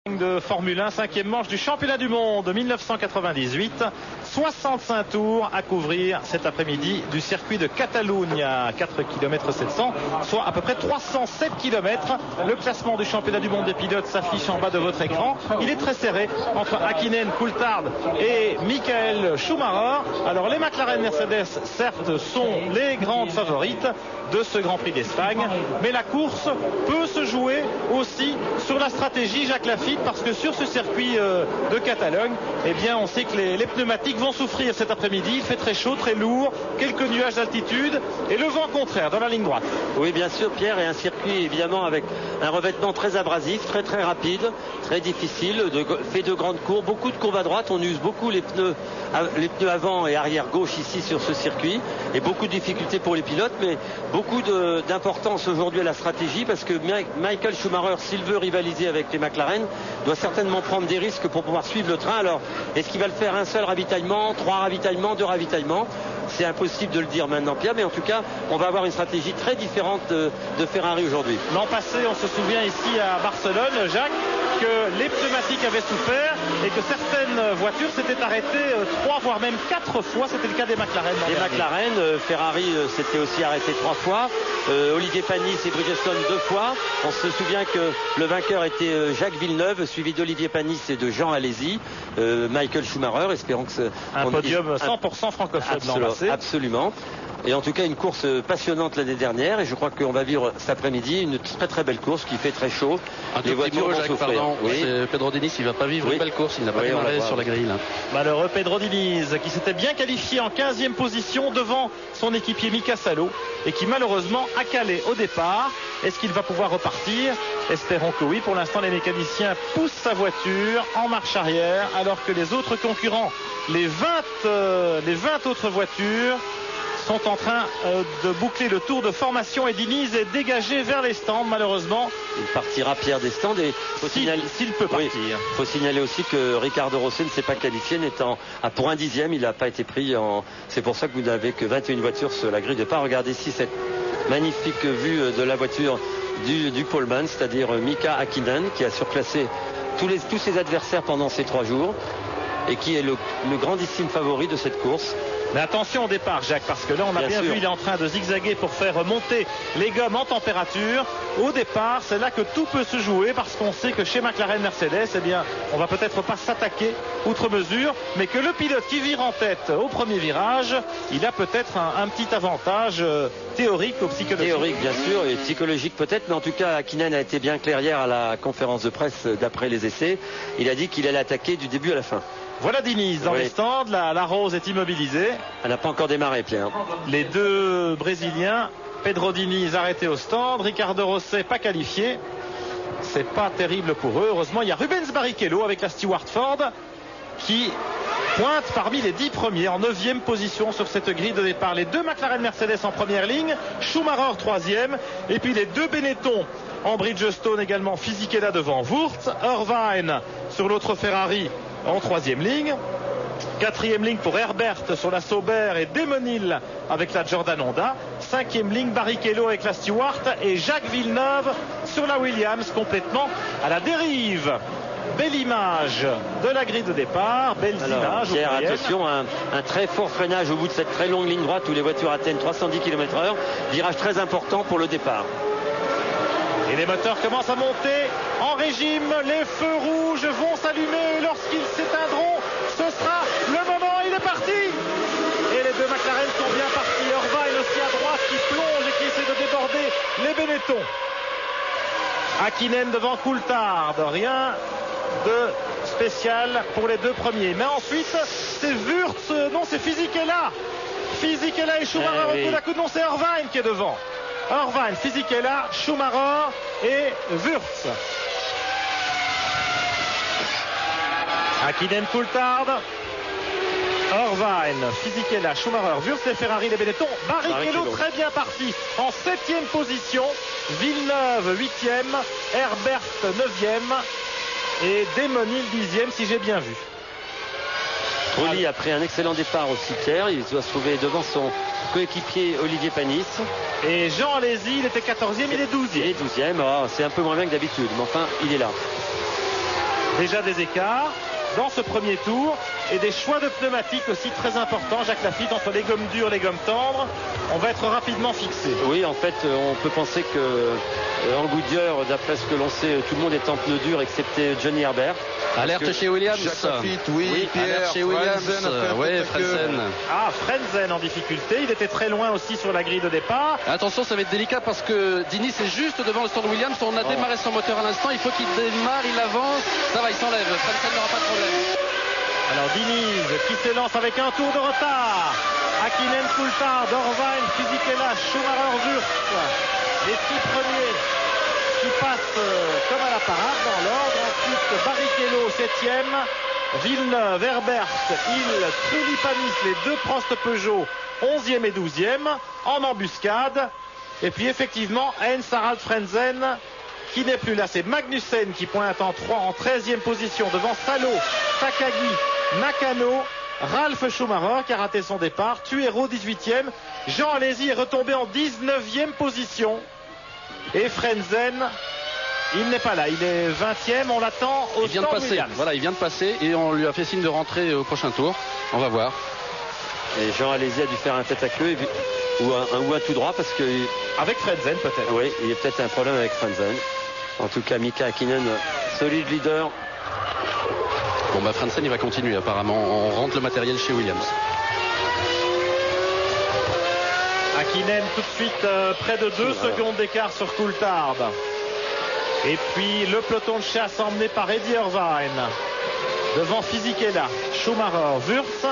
De Formule 1, cinquième manche du championnat du monde 1998. 65 tours à couvrir cet après-midi du circuit de Catalogne à 4 km 700, soit à peu près 307 km. Le classement du championnat du monde des pilotes s'affiche en bas de votre écran. Il est très serré entre Häkkinen, Coulthard et Michael Schumacher. Alors les McLaren Mercedes, certes, sont les grandes favorites de ce Grand Prix d'Espagne, mais la course peut se jouer aussi sur la stratégie Jacques Laffite, parce que sur ce circuit de Catalogne, eh bien on sait que les pneumatiques vont souffrir cet après-midi. Il fait très chaud, très lourd, quelques nuages d'altitude et le vent contraire dans la ligne droite. Oui, bien sûr, Pierre, et un circuit évidemment avec un revêtement très abrasif, très rapide, très difficile, fait de grandes courbes, beaucoup de courbes à droite. On use beaucoup les pneus avant et arrière gauche ici sur ce circuit, et beaucoup de difficultés pour les pilotes, mais beaucoup d'importance aujourd'hui à la stratégie, parce que Michael Schumacher, s'il veut rivaliser avec les McLaren, doit certainement prendre des risques pour pouvoir suivre le train. Alors, est-ce qu'il va le faire un seul ravitaillement, 3 ravitaillements, 2 ravitaillements? C'est impossible de le dire maintenant, Pierre, mais en tout cas, on va avoir une stratégie très différente de Ferrari aujourd'hui. L'an passé, on se souvient ici à Barcelone, Jacques, que les pneumatiques avaient souffert et que certaines voitures s'étaient arrêtées 3 voire même 4 fois. C'était le cas des McLaren. Les McLaren, Ferrari s'était aussi arrêté 3 fois. Olivier Panis et Bridgestone 2 fois. On se souvient que le vainqueur était Jacques Villeneuve, suivi d'Olivier Panis et de Jean Alesi. Michael Schumacher, espérons que c'est un podium 100% francophone l'an passé. Absolument. Et en tout cas, une course passionnante l'année dernière, et je crois qu'on va vivre cet après-midi une très belle course qui fait très chaud. Les voitures vont souffrir. Oui. Pedro Diniz, il va pas vivre une belle course, il n'a pas démarré sur la grille là. Malheureux Pedro Diniz, qui s'était bien qualifié en 15e position devant son équipier Mika Salo, et qui malheureusement a calé au départ. Est-ce qu'il va pouvoir repartir? Espérons que oui. Pour l'instant, les mécaniciens poussent sa voiture en marche arrière, alors que les autres concurrents, les 20 autres voitures, sont en train de boucler le tour de formation, et Diniz est dégagé vers les stands, malheureusement. Il partira, Pierre, des stands, et s'il peut partir. Il faut signaler aussi que Ricardo Rosset ne s'est pas qualifié, pour un 10e, il n'a pas été pris c'est pour ça que vous n'avez que 21 voitures sur la grille de départ. Regardez ici cette magnifique vue de la voiture du poleman, c'est-à-dire Mika Häkkinen, qui a surclassé tous ses adversaires pendant ces 3 jours, et qui est le grandissime favori de cette course. Mais attention au départ, Jacques, parce que là on a bien vu, il est en train de zigzaguer pour faire monter les gommes en température. Au départ, c'est là que tout peut se jouer, parce qu'on sait que chez McLaren Mercedes, eh bien, on va peut-être pas s'attaquer outre mesure, mais que le pilote qui vire en tête au premier virage, il a peut-être un petit avantage théorique ou psychologique. Théorique, bien sûr, et psychologique peut-être, mais en tout cas, Häkkinen a été bien clair hier à la conférence de presse d'après les essais. Il a dit qu'il allait attaquer du début à la fin. Voilà Diniz dans les stands, la Rose est immobilisée. Elle n'a pas encore démarré, Pierre. Les deux Brésiliens, Pedro Diniz arrêté au stand, Ricardo Rosset pas qualifié. C'est pas terrible pour eux. Heureusement, il y a Rubens Barrichello avec la Stewart Ford qui pointe parmi les 10 premiers en 9e position sur cette grille de départ. Les 2 McLaren Mercedes en première ligne, Schumacher 3e, et puis les 2 Benetton en Bridgestone également, Fisichella devant Wurz, Irvine sur l'autre Ferrari en 3e ligne. 4e ligne pour Herbert sur la Sauber et Demonil avec la Jordan Honda. 5e ligne Barrichello avec la Stewart et Jacques Villeneuve sur la Williams, complètement à la dérive. Belle image de la grille de départ, belles images. Pierre, attention, un très fort freinage au bout de cette très longue ligne droite où les voitures atteignent 310 km/h. Virage très important pour le départ. Et les moteurs commencent à monter en régime. Les feux rouges vont s'allumer. Lorsqu'ils s'éteindront, ce sera le moment. Il est parti. Et les 2 McLaren sont bien partis. Irvine aussi à droite qui plonge et qui essaie de déborder les Benetton. Häkkinen devant Coulthard. Rien de spécial pour les 2 premiers. Mais ensuite, c'est Wurz. Non, c'est Fisichella. Fisichella et Schumacher au coup d'à coup. Non, c'est Irvine qui est devant. Irvine, Fisichella, Schumacher et Wurz. Häkkinen, Coulthard, Irvine, Fisichella, Schumacher, Wurz, les Ferrari, les Benetton. Barrichello très bien parti en 7e position. Villeneuve 8e, Herbert 9e et Demonil 10e si j'ai bien vu. Trulli a pris un excellent départ aussi, Pierre. Il doit se trouver devant son coéquipier Olivier Panis. Et Jean Alesi, il était 14e, il est 12e. Il est 12e, c'est un peu moins bien que d'habitude, mais enfin, il est là. Déjà des écarts dans ce premier tour et des choix de pneumatiques aussi très importants. Jacques Lafitte, entre les gommes dures, les gommes tendres, on va être rapidement fixé. Oui, en fait, on peut penser que en Goodyear, d'après ce que l'on sait, tout le monde est en pneus durs excepté Johnny Herbert. Alerte chez Williams. Jacques Lafitte, oui, Pierre, alerte chez Williams. Oui, Frentzen. Ah, Frentzen en difficulté. Il était très loin aussi sur la grille de départ. Attention, ça va être délicat parce que Diniz est juste devant le stand Williams. On a démarré son moteur à l'instant. Il faut qu'il démarre, il avance. Ça va, il s'enlève. Frentzen n'aura pas de problème. Alors Diniz qui s'élance avec un tour de retard. Hakkinen, Coulthard, Irvine, Fisichella, Schumacher, Wurz. Les 6 premiers qui passent comme à la parade dans l'ordre. Ensuite Barrichello 7e, Villeneuve, Herbert, Hill, Trulli-Panis, les 2 Prost Peugeot 11e et 12e en embuscade. Et puis effectivement Heinz-Harald Frentzen qui n'est plus là. C'est Magnussen qui pointe en 13e position devant Salo, Takagi, Nakano, Ralf Schumacher qui a raté son départ, Tuero 18e, Jean Alesi est retombé en 19e position. Et Frentzen, il n'est pas là, il est 20e, on l'attend au stand Williams. Voilà, il vient de passer et on lui a fait signe de rentrer au prochain tour. On va voir. Et Jean Alesi a dû faire un tête à queue ou un tout droit parce que... Avec Frentzen peut-être. Oui, il y a peut-être un problème avec Frentzen. En tout cas, Mika Hakkinen, solide leader. Bon, bah Frentzen, il va continuer apparemment. On rentre le matériel chez Williams. Hakkinen tout de suite près de 2 secondes d'écart sur Coulthard. Et puis le peloton de chasse emmené par Eddie Irvine. Devant Fisichella, Schumacher, Wurz,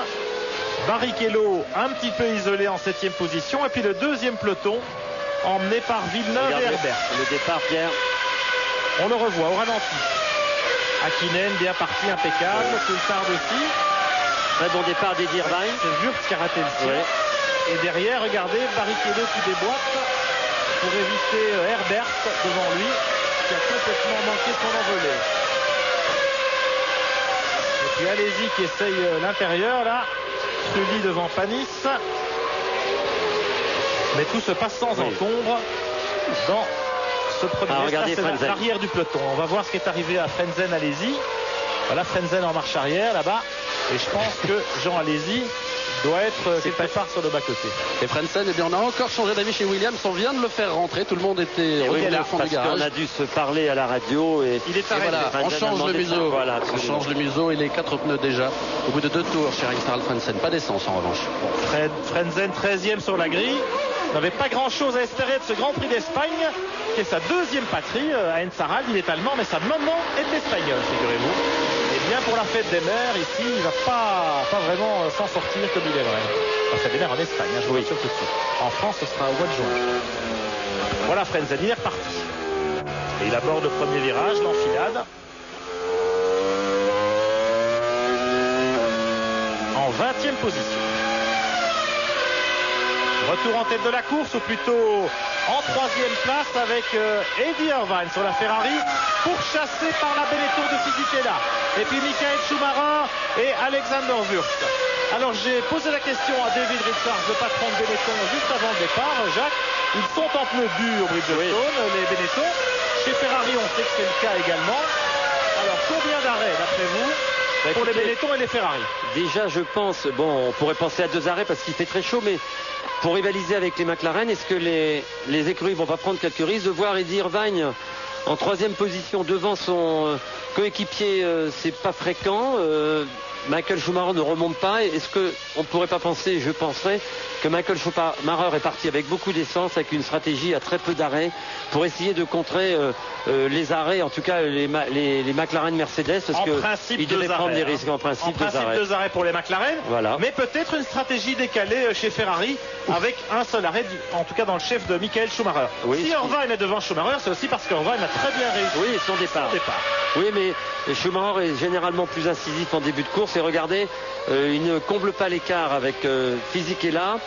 Barrichello un petit peu isolé en 7e position. Et puis le deuxième peloton emmené par Villeneuve et Herbert. Le départ, Pierre. On le revoit au ralenti. Hakkinen bien parti, impeccable. Coulthard aussi. Très bon départ d'Eddie Irvine. C'est Wurz qui a raté le sien. Ouais. Et derrière, regardez, Barrichello qui déboîte pour éviter Herbert devant lui, qui a complètement manqué son envolée. Et puis Alesi qui essaye l'intérieur là. Trulli devant Panis. Mais tout se passe sans encombre dans ce premier. C'est l'arrière du peloton. On va voir ce qui est arrivé à Frentzen, Alesi. Voilà Frentzen en marche arrière là-bas. Et je pense que Jean Alesi doit être quelque part sur le bas-côté. Et Frentzen, eh bien, on a encore changé d'avis chez Williams. On vient de le faire rentrer. Tout le monde était au fond du garage. On a dû se parler à la radio. Et il est arrêté. Voilà, on change le museau. Voilà, on change le museau et les 4 pneus déjà. Au bout de 2 tours chez Heinz-Harald Frentzen. Pas d'essence en revanche. Bon, Frentzen 13e sur la grille. N'avait pas grand-chose à espérer de ce Grand Prix d'Espagne, qui est sa 2e patrie. Heinz-Harald, il est allemand, mais sa maman est espagnole, figurez-vous. Et bien pour la fête des mères, ici, il ne va pas vraiment s'en sortir comme il aimerait. La fête des mères en Espagne, je vous rassure tout de suite. En France, ce sera au mois de juin. Voilà Frentzen, il est reparti. Et il aborde le premier virage, l'enfilade. En 20e position. Retour en tête de la course, ou plutôt en 3e place avec Eddie Irvine sur la Ferrari, pourchassé par la Benetton de Fisichella. Et puis Michael Schumacher et Alexander Wurz. Alors j'ai posé la question à David Richards, le patron de Benetton, juste avant le départ. Jacques, ils sont en pneus durs, Bridgestone, les Benetton. Chez Ferrari, on sait que c'est le cas également. Alors combien d'arrêts d'après vous pour les Benetton et les Ferrari? Déjà, je pense, on pourrait penser à 2 arrêts parce qu'il fait très chaud, mais pour rivaliser avec les McLaren, est-ce que les écuries vont pas prendre quelques risques de voir Eddie Irvine en 3e position devant son coéquipier? C'est pas fréquent. Michael Schumacher ne remonte pas. Est-ce qu'on ne pourrait pas penser, je penserais, que Michael Schumacher est parti avec beaucoup d'essence, avec une stratégie à très peu d'arrêts, pour essayer de contrer les arrêts, en tout cas les McLaren Mercedes, parce qu'il devait prendre des risques. En principe, 2 arrêts pour les McLaren, voilà. Mais peut-être une stratégie décalée chez Ferrari, avec un seul arrêt, en tout cas dans le chef de Michael Schumacher. Oui, si Irvine est devant Schumacher, c'est aussi parce qu'Irvine a très bien réussi son départ. Oui, mais Schumacher est généralement plus incisif en début de course. Et regardez, il ne comble pas l'écart avec Fisichella.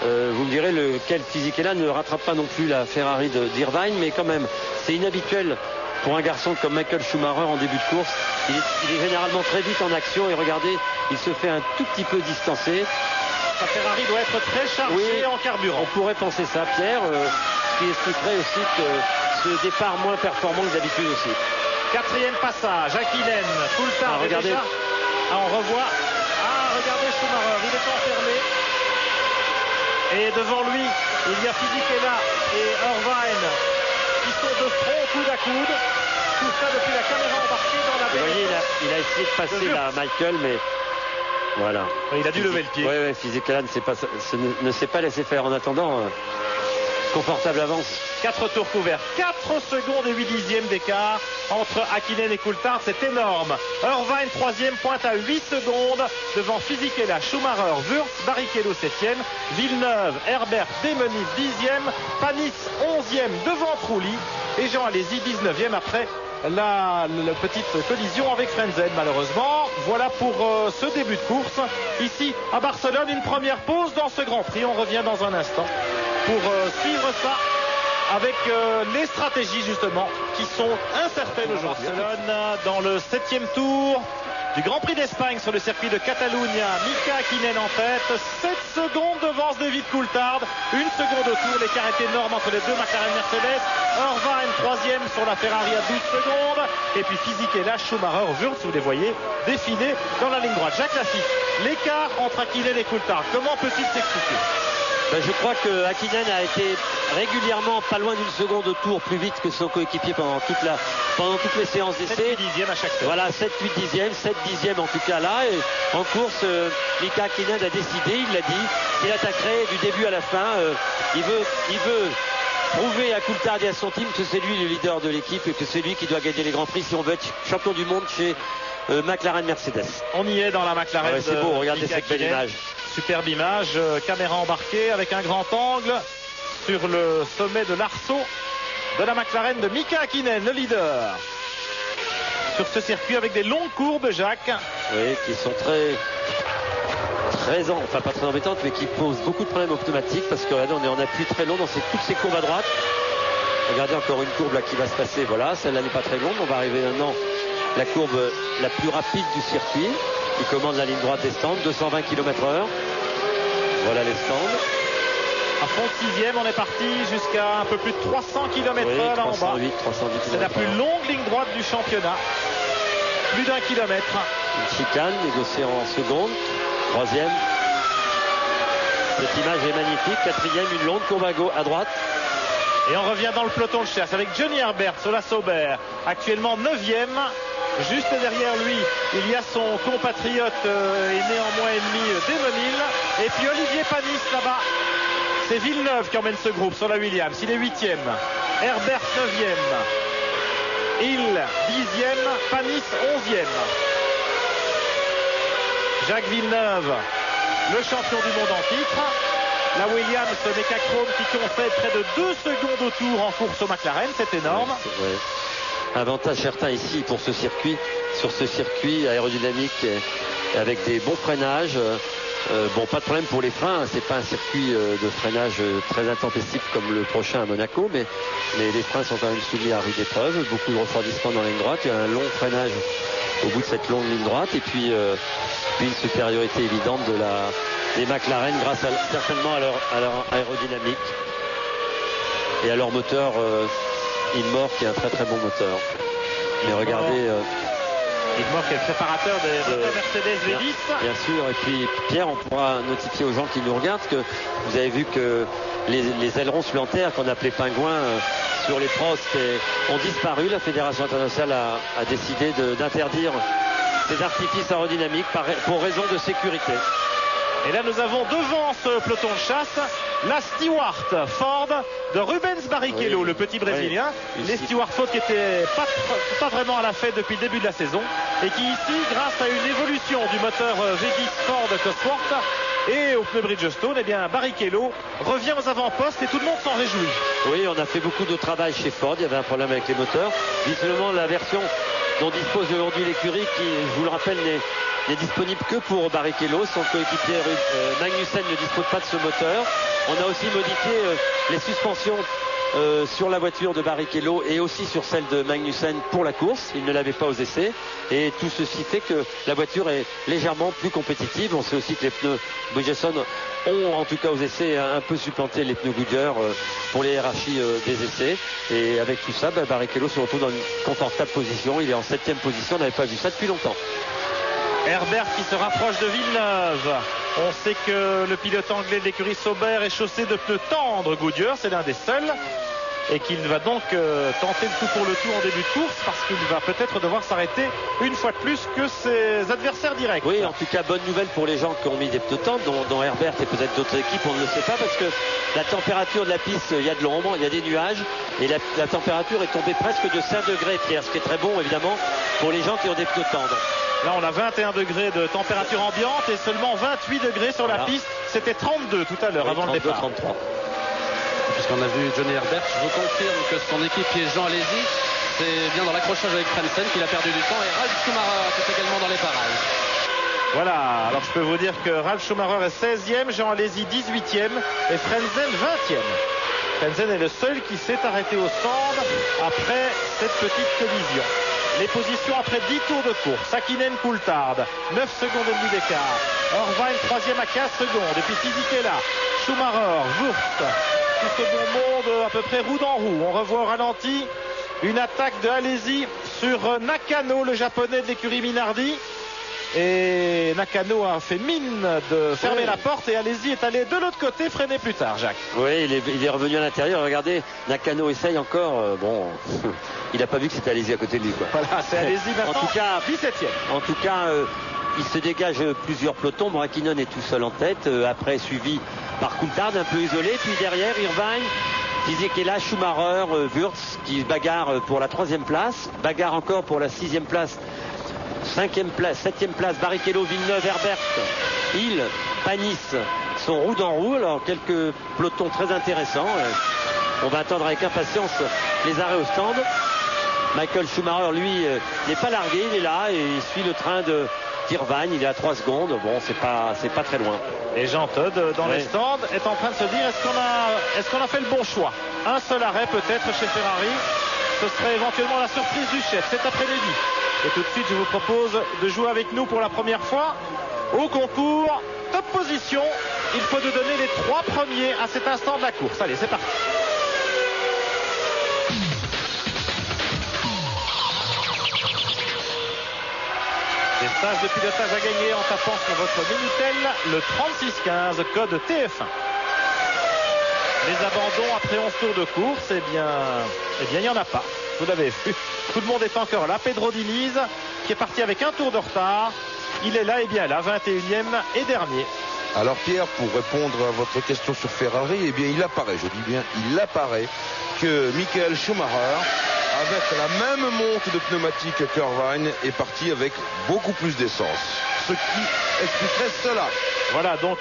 Vous me direz, lequel Fisichella ne rattrape pas non plus la Ferrari d'Irvine, mais quand même, c'est inhabituel pour un garçon comme Michael Schumacher en début de course. Il est généralement très vite en action et regardez, il se fait un tout petit peu distancer. Sa Ferrari doit être très chargée en carburant. On pourrait penser ça, Pierre, ce qui expliquerait aussi que ce départ moins performant que d'habitude aussi. Quatrième passage, Hakkinen, Coulthard. Regardez. On revoit. Regardez Schumacher, il est enfermé. Et devant lui, il y a Fisichella et Irvine qui sont de front, coude à coude. Tout ça depuis la caméra embarquée dans la baie. Vous voyez, il a essayé de passer là, Michael, mais voilà. Il a dû lever le pied. Oui, Fisichella ne s'est pas laissé faire en attendant. Confortable avance. 4 tours couverts, 4 secondes et 8 dixièmes d'écart entre Hakkinen et Coulthard, c'est énorme. Irvine troisième, pointe à 8 secondes devant Fisichella, Schumacher, Wurz, Barrichello 7e, Villeneuve, Herbert, Demeniv 10e, Panis 11e devant Trulli et Jean Alesi 19e après la petite collision avec Frentzen malheureusement. Voilà pour ce début de course. Ici à Barcelone, une première pause dans ce Grand Prix. On revient dans un instant pour suivre ça avec les stratégies justement qui sont incertaines aujourd'hui. Barcelone dans le 7e tour du Grand Prix d'Espagne sur le circuit de Catalunya. Mika Hakkinen en tête, 7 secondes devant David Coulthard, 1 seconde au tour, l'écart est énorme entre les deux McLaren Mercedes. Irvine troisième sur la Ferrari à 12 secondes et puis Fisichella, Schumacher, Wurz, vous les voyez défiler dans la ligne droite. Jacques Lafitte, l'écart entre Hakkinen et Coulthard, comment peut-il s'expliquer? Je crois que Hakkinen a été régulièrement pas loin d'une seconde au tour plus vite que son coéquipier pendant toutes les séances d'essai. 7 dixièmes à chaque fois. Voilà, 7 dixièmes, 7 dixièmes en tout cas là. Et en course, Mika Hakkinen a décidé, il l'a dit, qu'il attaquerait du début à la fin. Il veut prouver à Coulthard et à son team que c'est lui le leader de l'équipe et que c'est lui qui doit gagner les Grands Prix si on veut être champion du monde chez McLaren Mercedes. On y est dans la McLaren. Ouais, c'est beau, regardez cette belle image. Superbe image, caméra embarquée avec un grand angle sur le sommet de l'arceau de la McLaren de Mika Hakkinen, le leader. Sur ce circuit avec des longues courbes, Jacques. Oui, qui sont enfin pas très embêtantes, mais qui posent beaucoup de problèmes aux pneumatiques parce que regardez, on est en appui très long dans toutes ces courbes à droite. Regardez encore une courbe là qui va se passer, voilà, celle-là n'est pas très longue. On va arriver maintenant la courbe la plus rapide du circuit qui commande la ligne droite des stands, 220 km/h. Voilà les stands. À fond de 6e, on est parti jusqu'à un peu plus de 300 km/h là en bas. 310 km/h. C'est la plus longue ligne droite du championnat. Plus d'1 kilomètre. Une chicane négociée en seconde. Troisième. Cette image est magnifique. Quatrième, une longue courbe à droite. Et on revient dans le peloton de chasse avec Johnny Herbert sur la Sauber, actuellement 9e. Juste derrière lui, il y a son compatriote et néanmoins ennemi Demeniv. Et puis Olivier Panis là-bas. C'est Villeneuve qui emmène ce groupe sur la Williams. Il est 8e. Herbert 9e. Hill 10e. Panis 11e. Jacques Villeneuve, le champion du monde en titre. La Williams Mecachrome qui concède près de 2 secondes au tour en course au McLaren. C'est énorme. Ouais. Avantage certain ici pour ce circuit, sur ce circuit aérodynamique avec des bons freinages. Pas de problème pour les freins, c'est pas un circuit de freinage très intempestif comme le prochain à Monaco, mais les freins sont quand même soumis à rude épreuve, beaucoup de refroidissement dans la ligne droite, il y a un long freinage au bout de cette longue ligne droite et puis une supériorité évidente des McLaren grâce certainement à leur aérodynamique et à leur moteur Ilmor qui est un très très bon moteur. Mais regardez... Ilmor qui est le préparateur de Mercedes V10. Bien sûr, et puis Pierre, on pourra notifier aux gens qui nous regardent que vous avez vu que les ailerons supplémentaires qu'on appelait pingouins sur les Prost ont disparu. La Fédération internationale a décidé d'interdire ces artifices aérodynamiques pour raison de sécurité. Et là nous avons devant ce peloton de chasse la Stewart Ford de Rubens Barrichello, le petit Brésilien. Les Stewart Ford qui n'étaient pas vraiment à la fête depuis le début de la saison et qui ici, grâce à une évolution du moteur V10 Ford Cosworth et au pneu Bridgestone, eh bien Barrichello revient aux avant-postes et tout le monde s'en réjouit. Oui, on a fait beaucoup de travail chez Ford, il y avait un problème avec les moteurs. Visiblement la version dont dispose aujourd'hui l'écurie qui, je vous le rappelle, n'est disponible que pour Barrichello. Son coéquipier Magnussen ne dispose pas de ce moteur. On a aussi modifié les suspensions sur la voiture de Barrichello et aussi sur celle de Magnussen pour la course. Il ne l'avait pas aux essais. Et tout ceci fait que la voiture est légèrement plus compétitive. On sait aussi que les pneus Bridgestone ont, en tout cas aux essais, un peu supplanté les pneus Goodyear pour les hiérarchies des essais. Et avec tout ça, Barrichello se retrouve dans une confortable position. Il est en 7e position. On n'avait pas vu ça depuis longtemps. Herbert qui se rapproche de Villeneuve. On sait que le pilote anglais de l'écurie Sauber est chaussé de pneus tendres Goodyear, c'est l'un des seuls. Et qu'il va donc tenter le tout pour le tout en début de course parce qu'il va peut-être devoir s'arrêter une fois de plus que ses adversaires directs. Oui, en tout cas, bonne nouvelle pour les gens qui ont mis des pneus tendres, dont Herbert et peut-être d'autres équipes, on ne le sait pas parce que la température de la piste, il y a de l'ombre, il y a des nuages et la température est tombée presque de 5 degrés, Pierre, ce qui est très bon évidemment pour les gens qui ont des pneus tendres. Là, on a 21 degrés de température ambiante et seulement 28 degrés sur la piste. C'était 32 tout à l'heure, oui, avant 32, le départ. 33. Puisqu'on a vu Johnny Herbert, je vous confirme que son équipier Jean Alesi, c'est bien dans l'accrochage avec Frentzen qu'il a perdu du temps et Ralf Schumacher qui est également dans les parages. Voilà, alors je peux vous dire que Ralf Schumacher est 16e, Jean Alesi 18e et Frentzen 20e. Frentzen est le seul qui s'est arrêté au stand après cette petite collision. Les positions après 10 tours de course. Hakkinen, Coulthard, 9 secondes et demie d'écart. Irvine 3e à 15 secondes. Et puis Fisichella, Schumacher, Wurst. Tout ce bon monde à peu près roue dans roue. On revoit au ralenti une attaque de Alesi sur Nakano, le japonais de l'écurie Minardi. Et Nakano a fait mine de fermer la porte et Alesi est allé de l'autre côté freiner plus tard, Jacques. Oui, il est revenu à l'intérieur. Regardez, Nakano essaye encore. Il n'a pas vu que c'était Alesi à côté de lui, quoi. Voilà, c'est Alesi maintenant. En tout cas, 17e. En tout cas, il se dégage plusieurs pelotons. Hakkinen est tout seul en tête. Après, suivi par Coulthard, un peu isolé. Puis derrière, Irvine, Fisichella, Schumacher, Wurz qui bagarre pour la 3e place. Bagarre encore pour la 6e place. 5e place, 7e place, Barrichello, Villeneuve, Herbert, Hill, Panis sont roue dans roue. Alors quelques pelotons très intéressants. On va attendre avec impatience les arrêts au stand. Michael Schumacher, lui, n'est pas largué, il est là et il suit le train de d'Irvine. Il est à 3 secondes. Bon, c'est pas très loin. Et Jean Todt, dans les stands, est en train de se dire est-ce qu'on a fait le bon choix? Un seul arrêt peut-être chez Ferrari. Ce serait éventuellement la surprise du chef cet après-midi. Et tout de suite, je vous propose de jouer avec nous pour la première fois au concours Top Position. Il faut nous donner les 3 premiers à cet instant de la course. Allez, c'est parti. Des stages de pilotage à gagner en tapant sur votre Minitel le 3615, code TF1. Les abandons après 11 tours de course, eh bien, il n'y en a pas. Vous l'avez vu. Tout le monde est encore là. Pedro Diniz, qui est parti avec un tour de retard. Il est là, et bien là, 21e et dernier. Alors Pierre, pour répondre à votre question sur Ferrari, eh bien il apparaît, je dis bien, il apparaît que Michael Schumacher, avec la même monte de pneumatique qu'Irvine, est parti avec beaucoup plus d'essence. Ce qui expliquerait cela. Voilà, donc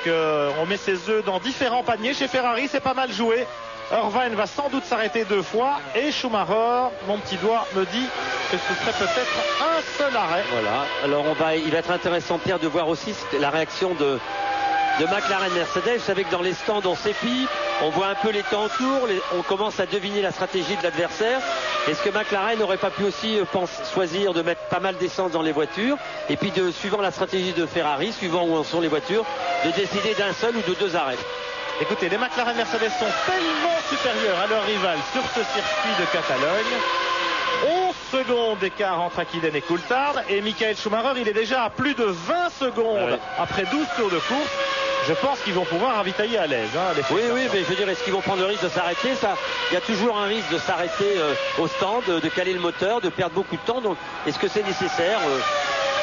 on met ses œufs dans différents paniers. Chez Ferrari, c'est pas mal joué. Irvine va sans doute s'arrêter 2 fois. Et Schumacher, mon petit doigt me dit que ce serait peut-être un seul arrêt. Voilà, alors il va être intéressant, Pierre, de voir aussi la réaction de McLaren Mercedes. Vous savez que dans les stands on s'épie, on voit un peu les temps autour, on commence à deviner la stratégie de l'adversaire. Est-ce que McLaren n'aurait pas pu aussi choisir de mettre pas mal d'essence dans les voitures et puis suivant la stratégie de Ferrari, suivant où en sont les voitures, de décider d'un seul ou de 2 arrêts? Écoutez, les McLaren Mercedes sont tellement supérieurs à leurs rivales sur ce circuit de Catalogne. 11 secondes d'écart entre Hakkinen et Coulthard. Et Michael Schumacher, il est déjà à plus de 20 secondes après 12 tours de course. Je pense qu'ils vont pouvoir ravitailler à l'aise. Oui, mais je veux dire, est-ce qu'ils vont prendre le risque de s'arrêter? Il y a toujours un risque de s'arrêter au stand, de caler le moteur, de perdre beaucoup de temps. Donc, est-ce que c'est nécessaire?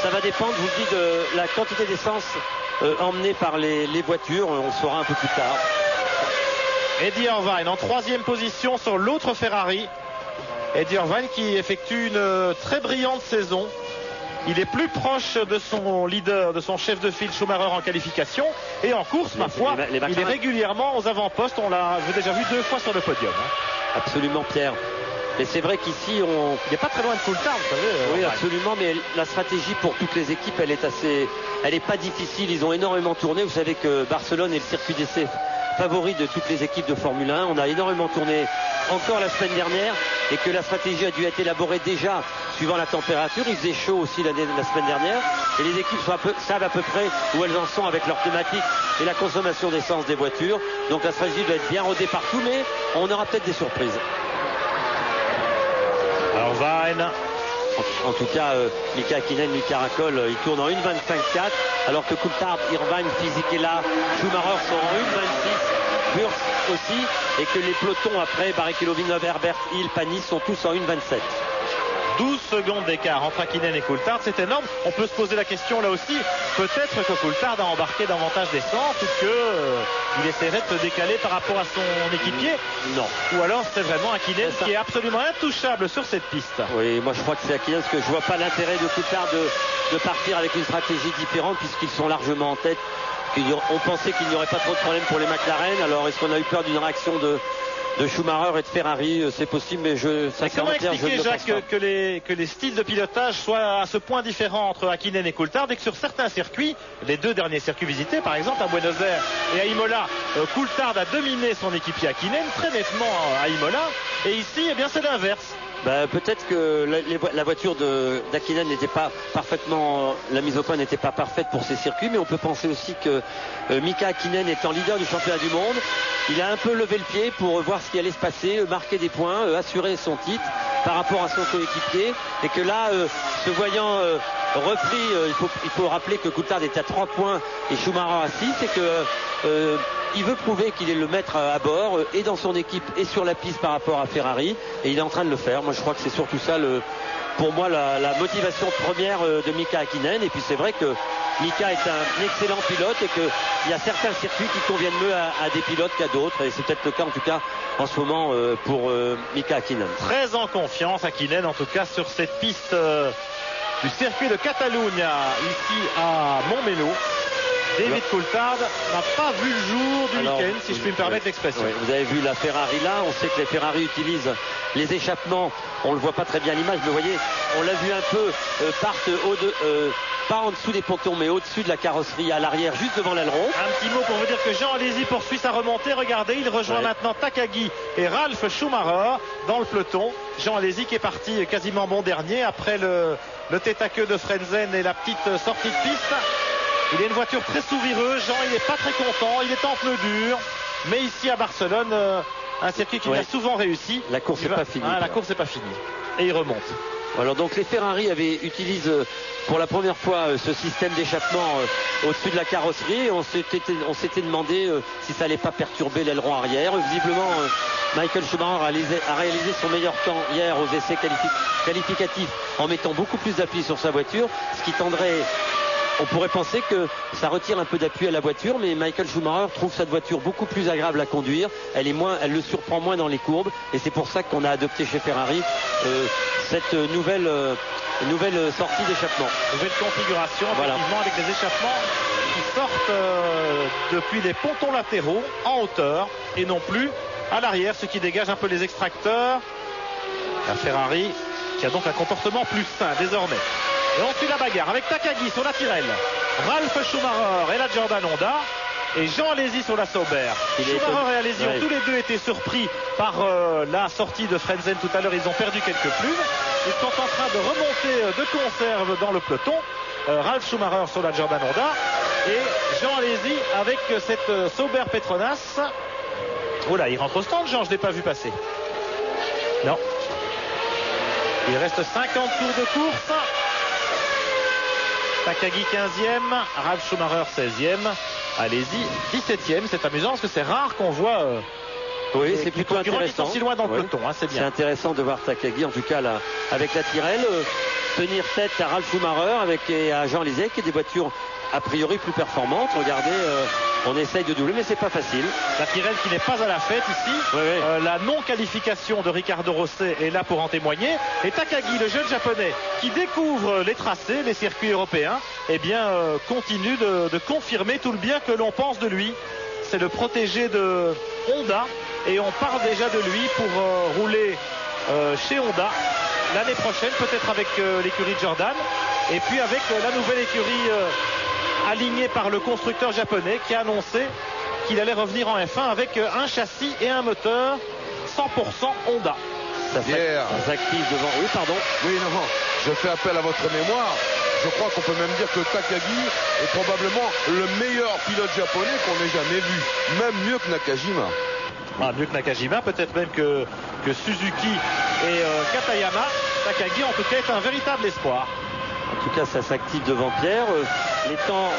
Ça va dépendre, je vous le dis, de la quantité d'essence emmenée par les voitures. On le saura un peu plus tard. Eddie Irvine en 3e position sur l'autre Ferrari. Eddie Irvine qui effectue une très brillante saison. Il est plus proche de son leader, de son chef de file Schumacher en qualification. Et en course, ma foi, il est régulièrement aux avant-postes. On l'a déjà vu 2 fois sur le podium. Absolument, Pierre. Mais c'est vrai qu'ici, il n'est pas très loin de Coulthard, vous savez. Oui, absolument, mais la stratégie pour toutes les équipes, elle est pas difficile. Ils ont énormément tourné. Vous savez que Barcelone est le circuit d'essai favori de toutes les équipes de Formule 1. On a énormément tourné encore la semaine dernière et que la stratégie a dû être élaborée déjà suivant la température. Il faisait chaud aussi la semaine dernière et les équipes savent à peu près où elles en sont avec leur thématique et la consommation d'essence des voitures. Donc la stratégie doit être bien rodée partout, mais on aura peut-être des surprises. Alors Vine. En tout cas, Mika Hakkinen, lui caracole, il tourne en 1.25.4, alors que Coulthard, Irvine, Fisichella, Schumacher sont en 1.26, Wurz aussi, et que les pelotons après, Barrichello, Villeneuve, Herbert, Hill, Panis sont tous en 1.27. 12 secondes d'écart entre Hakkinen et Coulthard, c'est énorme. On peut se poser la question là aussi, peut-être que Coulthard a embarqué davantage d'essence ou qu'il essaierait de se décaler par rapport à son équipier. Non. Ou alors c'est vraiment Hakkinen qui est absolument intouchable sur cette piste. Oui, moi je crois que c'est Hakkinen parce que je vois pas l'intérêt de Coulthard de partir avec une stratégie différente puisqu'ils sont largement en tête. On pensait qu'il n'y aurait pas trop de problèmes pour les McLaren. Alors est-ce qu'on a eu peur d'une réaction de Schumacher et de Ferrari? C'est possible, mais comment expliquer, Jacques, que les styles de pilotage soient à ce point différents entre Hakkinen et Coulthard et que sur certains circuits, les deux derniers circuits visités, par exemple à Buenos Aires et à Imola, Coulthard a dominé son équipier Hakkinen très nettement à Imola, et ici, eh bien, c'est l'inverse. Peut-être que la voiture d'Hakkinen n'était pas parfaitement, la mise au point n'était pas parfaite pour ces circuits, mais on peut penser aussi que Mika Hakkinen étant leader du championnat du monde, il a un peu levé le pied pour voir ce qui allait se passer, marquer des points, assurer son titre par rapport à son coéquipier, et que là, se voyant repris, il faut rappeler que Coulthard est à 3 points et Schumacher à 6, et que il veut prouver qu'il est le maître à bord et dans son équipe et sur la piste par rapport à Ferrari, et il est en train de le faire. Moi je crois que c'est surtout ça pour moi la motivation première de Mika Hakkinen. Et puis c'est vrai que Mika est un excellent pilote et qu'il y a certains circuits qui conviennent mieux à des pilotes qu'à d'autres, et c'est peut-être le cas en tout cas en ce moment pour Mika Hakkinen. Très en confiance Hakkinen en tout cas sur cette piste du circuit de Catalunya ici à Montmelo. David Coulthard n'a pas vu le jour du week-end, si je puis me permettre l'expression. Vous avez vu la Ferrari là, on sait que les Ferrari utilisent les échappements, on ne le voit pas très bien à l'image, mais vous voyez, on l'a vu un peu, partent pas en dessous des pontons, mais au-dessus de la carrosserie à l'arrière, juste devant l'aileron. Un petit mot pour vous dire que Jean Alesi poursuit sa remontée. Regardez, il rejoint maintenant Takagi et Ralf Schumacher dans le peloton. Jean Alesi qui est parti quasiment bon dernier après le tête à queue de Frentzen et la petite sortie de piste. Il a une voiture très souvireuse, Jean, il n'est pas très content, il est en pneu dur, mais ici à Barcelone, un circuit qui a souvent réussi. La course n'est pas finie. La course n'est pas finie. Et il remonte. Alors donc les Ferrari utilisent pour la première fois ce système d'échappement au-dessus de la carrosserie. On s'était demandé si ça allait pas perturber l'aileron arrière. Visiblement, Michael Schumacher a réalisé son meilleur temps hier aux essais qualificatifs en mettant beaucoup plus d'appui sur sa voiture, ce qui tendrait... On pourrait penser que ça retire un peu d'appui à la voiture, mais Michael Schumacher trouve cette voiture beaucoup plus agréable à conduire. Elle le surprend moins dans les courbes, et c'est pour ça qu'on a adopté chez Ferrari cette nouvelle sortie d'échappement. Nouvelle configuration, effectivement, avec des échappements qui sortent depuis les pontons latéraux en hauteur et non plus à l'arrière, ce qui dégage un peu les extracteurs. La Ferrari qui a donc un comportement plus sain désormais. Et on suit la bagarre avec Takagi sur la Tyrrell, Ralf Schumacher et la Jordan Honda, et Jean Alesi sur la Sauber. Schumacher et Alesi ont tous les deux été surpris par la sortie de Frentzen tout à l'heure. Ils ont perdu quelques plumes. Ils sont en train de remonter de conserve dans le peloton. Ralf Schumacher sur la Jordan Honda et Jean Alesi avec cette Sauber Petronas. Oh là, il rentre au stand, Jean, je ne l'ai pas vu passer. Non. Il reste 50 tours de course. Takagi 15e, Ralf Schumacher 16e, Alesi 17e. C'est amusant parce que c'est rare qu'on voit c'est plutôt intéressant. Si loin dans le peloton, c'est bien. C'est intéressant de voir Takagi en tout cas là, avec la Tyrrell tenir tête à Ralf Schumacher et à Jean Alesi, qui est des voitures a priori plus performantes. Regardez, on essaye de doubler, mais c'est pas facile. La Tyrrell qui n'est pas à la fête ici. La non-qualification de Ricardo Rosset est là pour en témoigner. Et Takagi, le jeune japonais, qui découvre les tracés, les circuits européens, continue de confirmer tout le bien que l'on pense de lui. C'est le protégé de Honda, et on parle déjà de lui pour rouler chez Honda l'année prochaine, peut-être avec l'écurie Jordan, et puis avec la nouvelle écurie alignée par le constructeur japonais qui a annoncé qu'il allait revenir en F1 avec un châssis et un moteur 100% Honda. Pierre. Ça s'active devant. Oui, pardon. Oui, non, je fais appel à votre mémoire. Je crois qu'on peut même dire que Takagi est probablement le meilleur pilote japonais qu'on ait jamais vu. Même mieux que Nakajima. Mieux que Nakajima, peut-être même que Suzuki et Katayama. Takagi, en tout cas, est un véritable espoir. En tout cas, ça s'active devant Pierre. Les temps,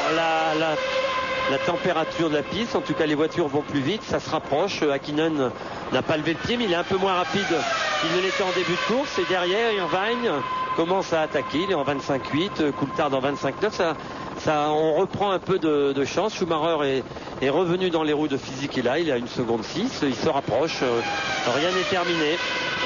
la température de la piste, en tout cas, les voitures vont plus vite. Ça se rapproche. Hakkinen n'a pas levé le pied, mais il est un peu moins rapide qu'il ne l'était en début de course. Et derrière, Irvine commence à attaquer. Il est en 25-8, Coulthard en 25-9. On reprend un peu de chance. Schumacher est revenu dans les roues de physique. Et là, il a 1 seconde 6. Il se rapproche. Rien n'est terminé.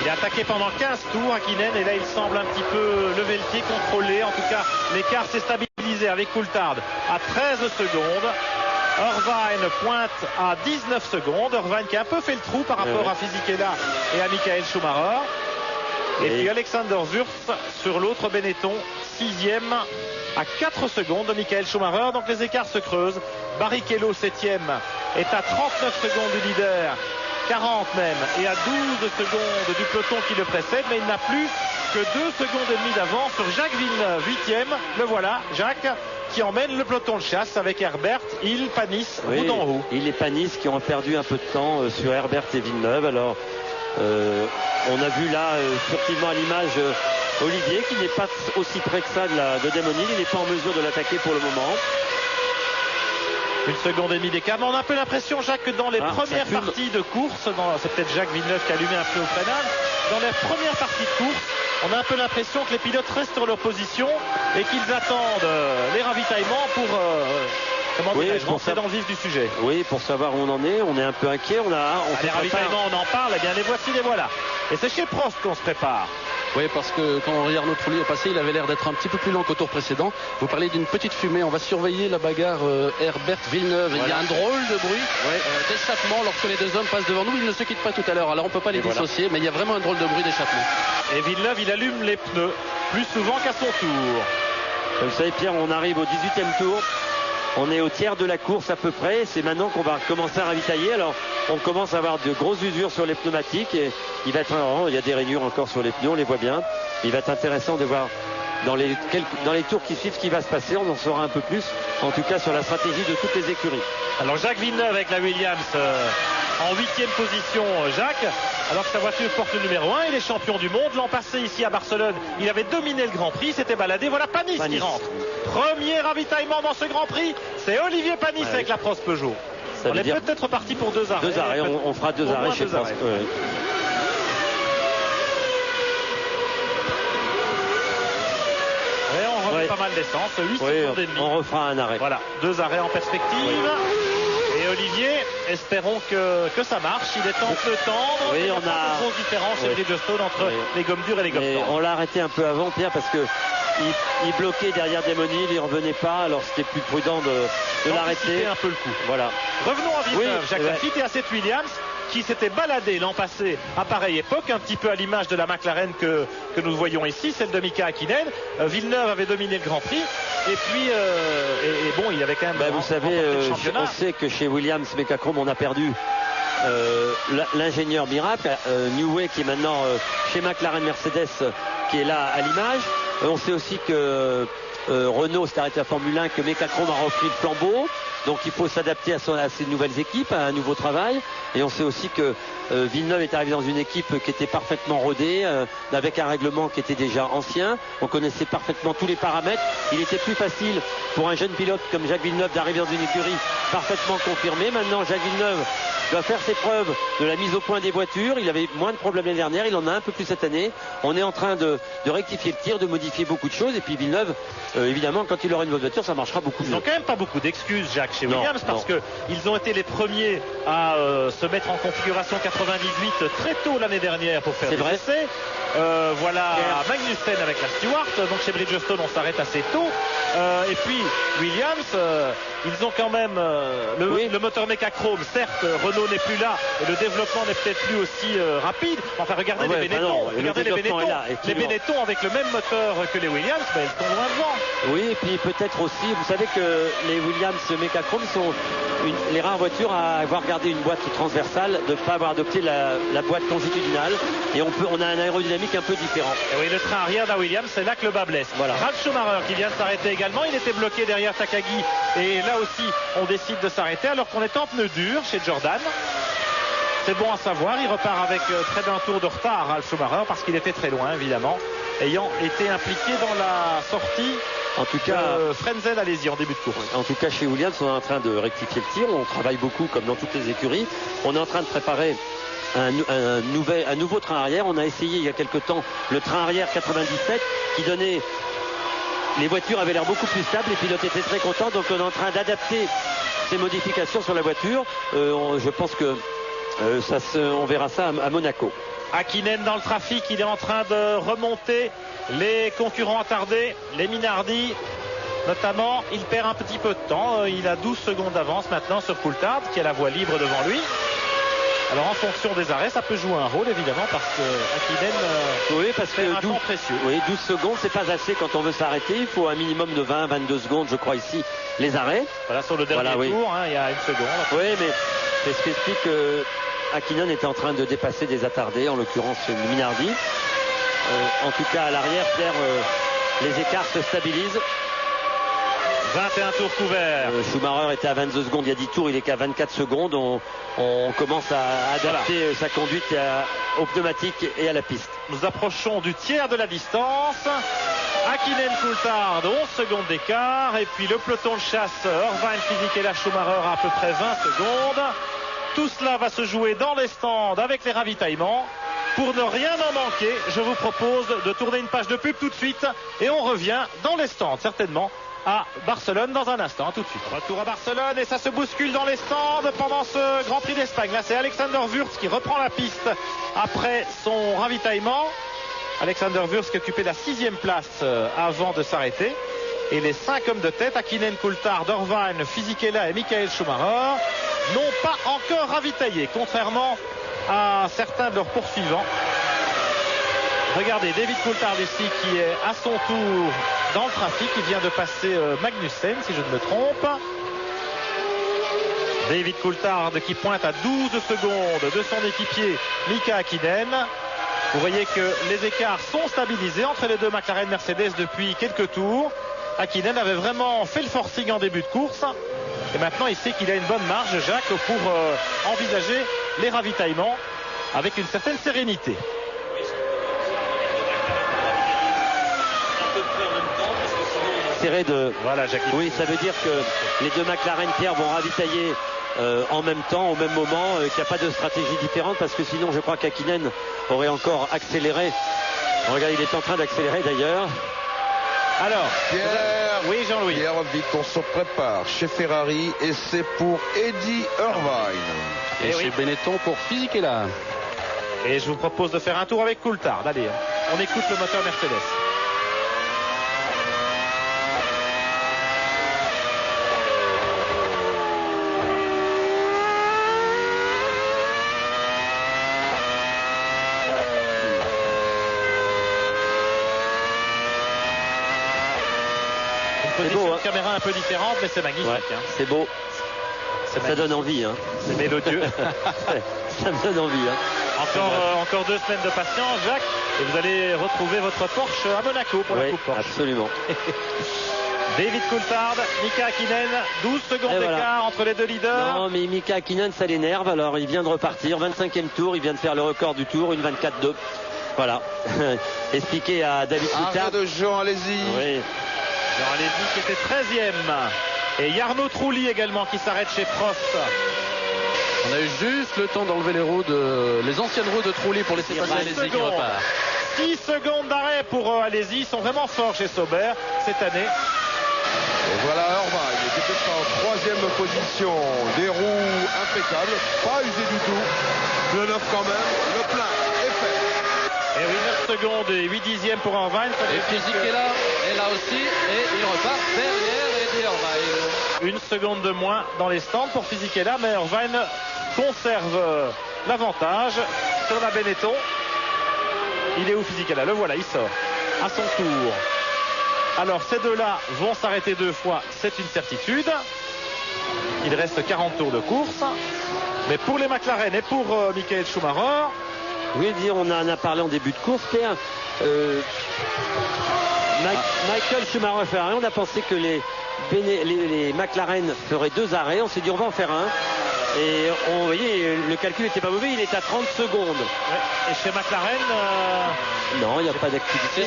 Il est attaqué pendant 15 tours, Hakkinen, et là il semble un petit peu lever le pied, contrôler. En tout cas, l'écart s'est stabilisé avec Coulthard à 13 secondes. Irvine pointe à 19 secondes. Irvine qui a un peu fait le trou par rapport à Fisichella et à Michael Schumacher. Et puis Alexander Wurz sur l'autre Benetton, 6e à 4 secondes de Michael Schumacher. Donc les écarts se creusent. Barrichello, 7e, est à 39 secondes du leader. 40 même, et à 12 secondes du peloton qui le précède, mais il n'a plus que 2 secondes et demie d'avance sur Jacques Villeneuve, 8e. Le voilà, Jacques, qui emmène le peloton de chasse avec Herbert, Hill, Panis, roue en roue. Hill et Panis qui ont perdu un peu de temps sur Herbert et Villeneuve. Alors, on a vu là, furtivement à l'image, Olivier qui n'est pas aussi près que ça de Damon Hill. Il n'est pas en mesure de l'attaquer pour le moment. 1 seconde et demie d'écart. On a un peu l'impression, Jacques, que dans les premières parties de course, c'est peut-être Jacques Villeneuve qui a allumé un peu au freinage, dans les premières parties de course, on a un peu l'impression que les pilotes restent sur leur position et qu'ils attendent les ravitaillements pour rentrer dans le vif du sujet. Oui, pour savoir où on en est, on est un peu inquiet. Les ravitaillements, on en parle, eh bien les voici, les voilà. Et c'est chez Prost qu'on se prépare. Oui, parce que quand on regarde notre roulis au passé, il avait l'air d'être un petit peu plus lent qu'au tour précédent. Vous parlez d'une petite fumée. On va surveiller la bagarre Herbert-Villeneuve. Voilà. Il y a un drôle de bruit d'échappement lorsque les deux hommes passent devant nous. Ils ne se quittent pas tout à l'heure. Alors on ne peut pas les dissocier, mais il y a vraiment un drôle de bruit d'échappement. Et Villeneuve, il allume les pneus plus souvent qu'à son tour. Vous savez, Pierre, on arrive au 18e tour. On est au tiers de la course à peu près. C'est maintenant qu'on va commencer à ravitailler. Alors, on commence à avoir de grosses usures sur les pneumatiques. Et il va être il y a des rainures encore sur les pneus, on les voit bien. Il va être intéressant de voir dans les tours qui suivent ce qui va se passer. On en saura un peu plus, en tout cas sur la stratégie de toutes les écuries. Alors, Jacques Villeneuve avec la Williams en 8e position, Jacques. Alors que sa voiture porte le numéro 1, il est champion du monde. L'an passé, ici à Barcelone, il avait dominé le Grand Prix, s'était baladé. Voilà Panis qui rentre. Premier ravitaillement dans ce Grand Prix, c'est Olivier Panis avec la Prost Peugeot. On est peut-être parti pour 2 arrêts. 2 arrêts, on fera 2 arrêts chez Prost. Et on remet pas mal d'essence, 8 secondes et demie. On refera un arrêt. Voilà, 2 arrêts en perspective. Et Olivier, espérons que ça marche. Il est temps de tendre. Oui, il y a on pas de grosse différence chez Bridgestone entre les gommes dures et les gommes tendres. On l'a arrêté un peu avant, Pierre, parce que il bloquait derrière Damon Hill, il ne revenait pas, alors c'était plus prudent de l'arrêter. Un peu le coup. Voilà. Revenons à Villeneuve, Jacques Lafitte et à cette Williams qui s'était baladé l'an passé à pareille époque, un petit peu à l'image de la McLaren que nous voyons ici, celle de Mika Hakkinen. Villeneuve avait dominé le Grand Prix. Et puis, il avait quand même. Vous savez, on sait que chez Williams, Mecachrome, on a perdu l'ingénieur miracle, Newey, qui est maintenant chez McLaren Mercedes, qui est là à l'image. On sait aussi que Renault s'est arrêté à Formule 1, que Mecachrome a repris le flambeau. Donc il faut s'adapter à ces nouvelles équipes, à un nouveau travail. Et on sait aussi que Villeneuve est arrivé dans une équipe qui était parfaitement rodée, avec un règlement qui était déjà ancien. On connaissait parfaitement tous les paramètres. Il était plus facile pour un jeune pilote comme Jacques Villeneuve d'arriver dans une écurie parfaitement confirmée. Maintenant, Jacques Villeneuve doit faire ses preuves de la mise au point des voitures. Il avait moins de problèmes l'année dernière, il en a un peu plus cette année. On est en train de rectifier le tir, de modifier beaucoup de choses. Et puis Villeneuve, évidemment, quand il aura une bonne voiture, ça marchera beaucoup mieux. Ils n'ont quand même pas beaucoup d'excuses, Jacques, chez Williams, parce qu'ils ont été les premiers à se mettre en configuration 98 très tôt l'année dernière pour faire des essais. Voilà Magnussen avec la Stewart. Donc chez Bridgestone, on s'arrête assez tôt. Et puis Williams, ils ont quand même le moteur Mecachrome. Certes, Renault n'est plus là et le développement n'est peut-être plus aussi rapide. Enfin, regardez les Benetton. Regardez les Benetton avec le même moteur que les Williams, mais elles sont loin devant. Oui, et puis peut-être aussi, vous savez que les Williams Mecachrome sont les rares voitures à avoir gardé une boîte transversale, de ne pas avoir adopté la boîte longitudinale. Et on a un aérodynamique un peu différent. Et oui, le train arrière d'un Williams, c'est là que le bas blesse. Voilà. Ralf Schumacher qui vient de s'arrêter également. Il était bloqué derrière Takagi. Et là aussi, on décide de s'arrêter alors qu'on est en pneu dur chez Jordan. C'est bon à savoir. Il repart avec près d'un tour de retard, Ralf Schumacher, parce qu'il était très loin, évidemment, ayant été impliqué dans la sortie. En tout cas, Frenzel, allez-y, en début de course. En tout cas, chez Williams, on est en train de rectifier le tir. On travaille beaucoup, comme dans toutes les écuries. On est en train de préparer un nouveau train arrière. On a essayé il y a quelque temps le train arrière 97 qui donnait... Les voitures avaient l'air beaucoup plus stables. Les pilotes étaient très contents. Donc on est en train d'adapter ces modifications sur la voiture. Je pense que on verra ça à Monaco. Hakkinen dans le trafic, il est en train de remonter les concurrents attardés, les Minardi notamment. Il perd un petit peu de temps, il a 12 secondes d'avance maintenant sur Coulthard qui a la voie libre devant lui. Alors en fonction des arrêts, ça peut jouer un rôle évidemment parce que Hakkinen fait un temps précieux. Oui, 12 secondes, c'est pas assez quand on veut s'arrêter. Il faut un minimum de 20-22 secondes, je crois ici, les arrêts. Voilà, sur le dernier tour, il y a une seconde. Oui, mais c'est ce qui explique que Hakkinen était en train de dépasser des attardés, en l'occurrence Minardi. En tout cas, à l'arrière, Pierre, les écarts se stabilisent. 21 tours couverts. Schumacher était à 22 secondes il y a 10 tours, il est qu'à 24 secondes. On commence à adapter sa conduite aux pneumatiques et à la piste. Nous approchons du tiers de la distance. Hakkinen, Coulthard, 11 secondes d'écart. Et puis le peloton de chasse, Irvine, Fisichella, Schumacher à peu près 20 secondes. Tout cela va se jouer dans les stands avec les ravitaillements. Pour ne rien en manquer, je vous propose de tourner une page de pub tout de suite. Et on revient dans les stands, certainement, à Barcelone dans un instant. Tout de suite. Retour à Barcelone et ça se bouscule dans les stands pendant ce Grand Prix d'Espagne. Là, c'est Alexander Wurz qui reprend la piste après son ravitaillement. Alexander Wurz qui occupait la 6e place avant de s'arrêter. Et les 5 hommes de tête, Hakkinen, Coulthard, Irvine, Fisichella et Michael Schumacher, n'ont pas encore ravitaillé, contrairement à certains de leurs poursuivants. Regardez, David Coulthard ici qui est à son tour dans le trafic. Il vient de passer Magnussen, si je ne me trompe. David Coulthard qui pointe à 12 secondes de son équipier Mika Hakkinen. Vous voyez que les écarts sont stabilisés entre les deux McLaren Mercedes depuis quelques tours. Hakkinen avait vraiment fait le forcing en début de course. Et maintenant, il sait qu'il a une bonne marge, Jacques, pour envisager les ravitaillements avec une certaine sérénité. Voilà, Jacques. Oui, ça veut dire que les deux McLaren Pierre vont ravitailler en même temps, au même moment, qu'il n'y a pas de stratégie différente, parce que sinon je crois qu'Hakkinen aurait encore accéléré. Regarde, il est en train d'accélérer d'ailleurs. Alors, Pierre, oui, Jean-Louis. Pierre, vite, on se prépare chez Ferrari et c'est pour Eddie Irvine. Et chez Benetton pour Fisichella. Et je vous propose de faire un tour avec Coulthard. Allez, on écoute le moteur Mercedes. C'est beau, hein. Caméra un peu différente, mais c'est magnifique. Ouais, c'est beau. Ça donne envie. Hein. C'est mélodieux. Ça me donne envie. Hein. Encore 2 semaines de patience, Jacques, et vous allez retrouver votre Porsche à Monaco pour la Coupe Porsche. Absolument. David Coulthard, Mika Hakkinen, 12 secondes d'écart entre les deux leaders. Non, mais Mika Hakkinen, ça l'énerve. Alors, il vient de repartir. 25e tour, il vient de faire le record du tour, une 24-2. Voilà. Expliqué à David Coulthard. Arrêt de Jean, allez-y. Oui. Jean Alesi qui était 13e. Et Jarno Trulli également qui s'arrête chez Prost. On a eu juste le temps d'enlever les anciennes roues de Trulli pour laisser passer Alesi qui repart. 6 secondes d'arrêt pour Alesi. Ils sont vraiment forts chez Sauber cette année. Et voilà Irvine qui était en 3e position. Des roues impeccables, pas usées du tout. Le 9 quand même, le plein est fait. Et oui, 9 secondes et 8 dixièmes pour Irvine. Et Fisichella est là aussi et il repart vers Une seconde de moins dans les stands pour Fisichella, mais Irvine conserve l'avantage sur la Benetton. Il est où Fisichella? Le voilà, il sort à son tour. Alors ces deux-là vont s'arrêter 2 fois, c'est une certitude. Il reste 40 tours de course. Mais pour les McLaren et pour Michael Schumacher... Oui, on en a parlé en début de course, Pierre. Michael Schumacher Ferrari, on a pensé que les McLaren feraient 2 arrêts. On s'est dit on va en faire un. Et vous voyez, le calcul n'était pas mauvais, il est à 30 secondes. Ouais. Et chez McLaren... non, il n'y a pas d'activité.